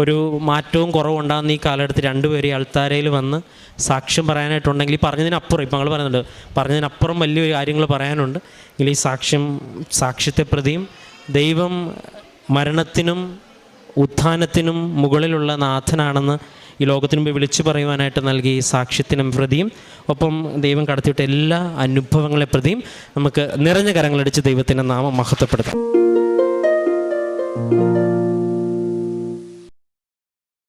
ഒരു മാറ്റവും കുറവുണ്ടാകുന്ന ഈ കാലഘട്ടത്തിൽ രണ്ടുപേരും അൾത്താരയിൽ വന്ന് സാക്ഷ്യം പറയാനായിട്ടുണ്ടെങ്കിൽ ഈ പറഞ്ഞതിനപ്പുറം, ഇപ്പം ഞങ്ങൾ പറയുന്നുണ്ട്, പറഞ്ഞതിനപ്പുറം വലിയൊരു കാര്യങ്ങൾ പറയാനുണ്ട്. എങ്കിൽ ഈ സാക്ഷ്യത്തെ പ്രതിയും ദൈവം മരണത്തിനും ഉത്ഥാനത്തിനും മുകളിലുള്ള നാഥനാണെന്ന് ഈ ലോകത്തിനു മുമ്പ് വിളിച്ചു പറയുവാനായിട്ട് നൽകി ഈ സാക്ഷ്യത്തിനും പ്രതിയും ഒപ്പം ദൈവം കടത്തിവിട്ട എല്ലാ അനുഭവങ്ങളെ പ്രതിയും നമുക്ക് നിറഞ്ഞ കരങ്ങളടിച്ച് ദൈവത്തിൻ്റെ നാമം മഹത്വപ്പെടുത്താം.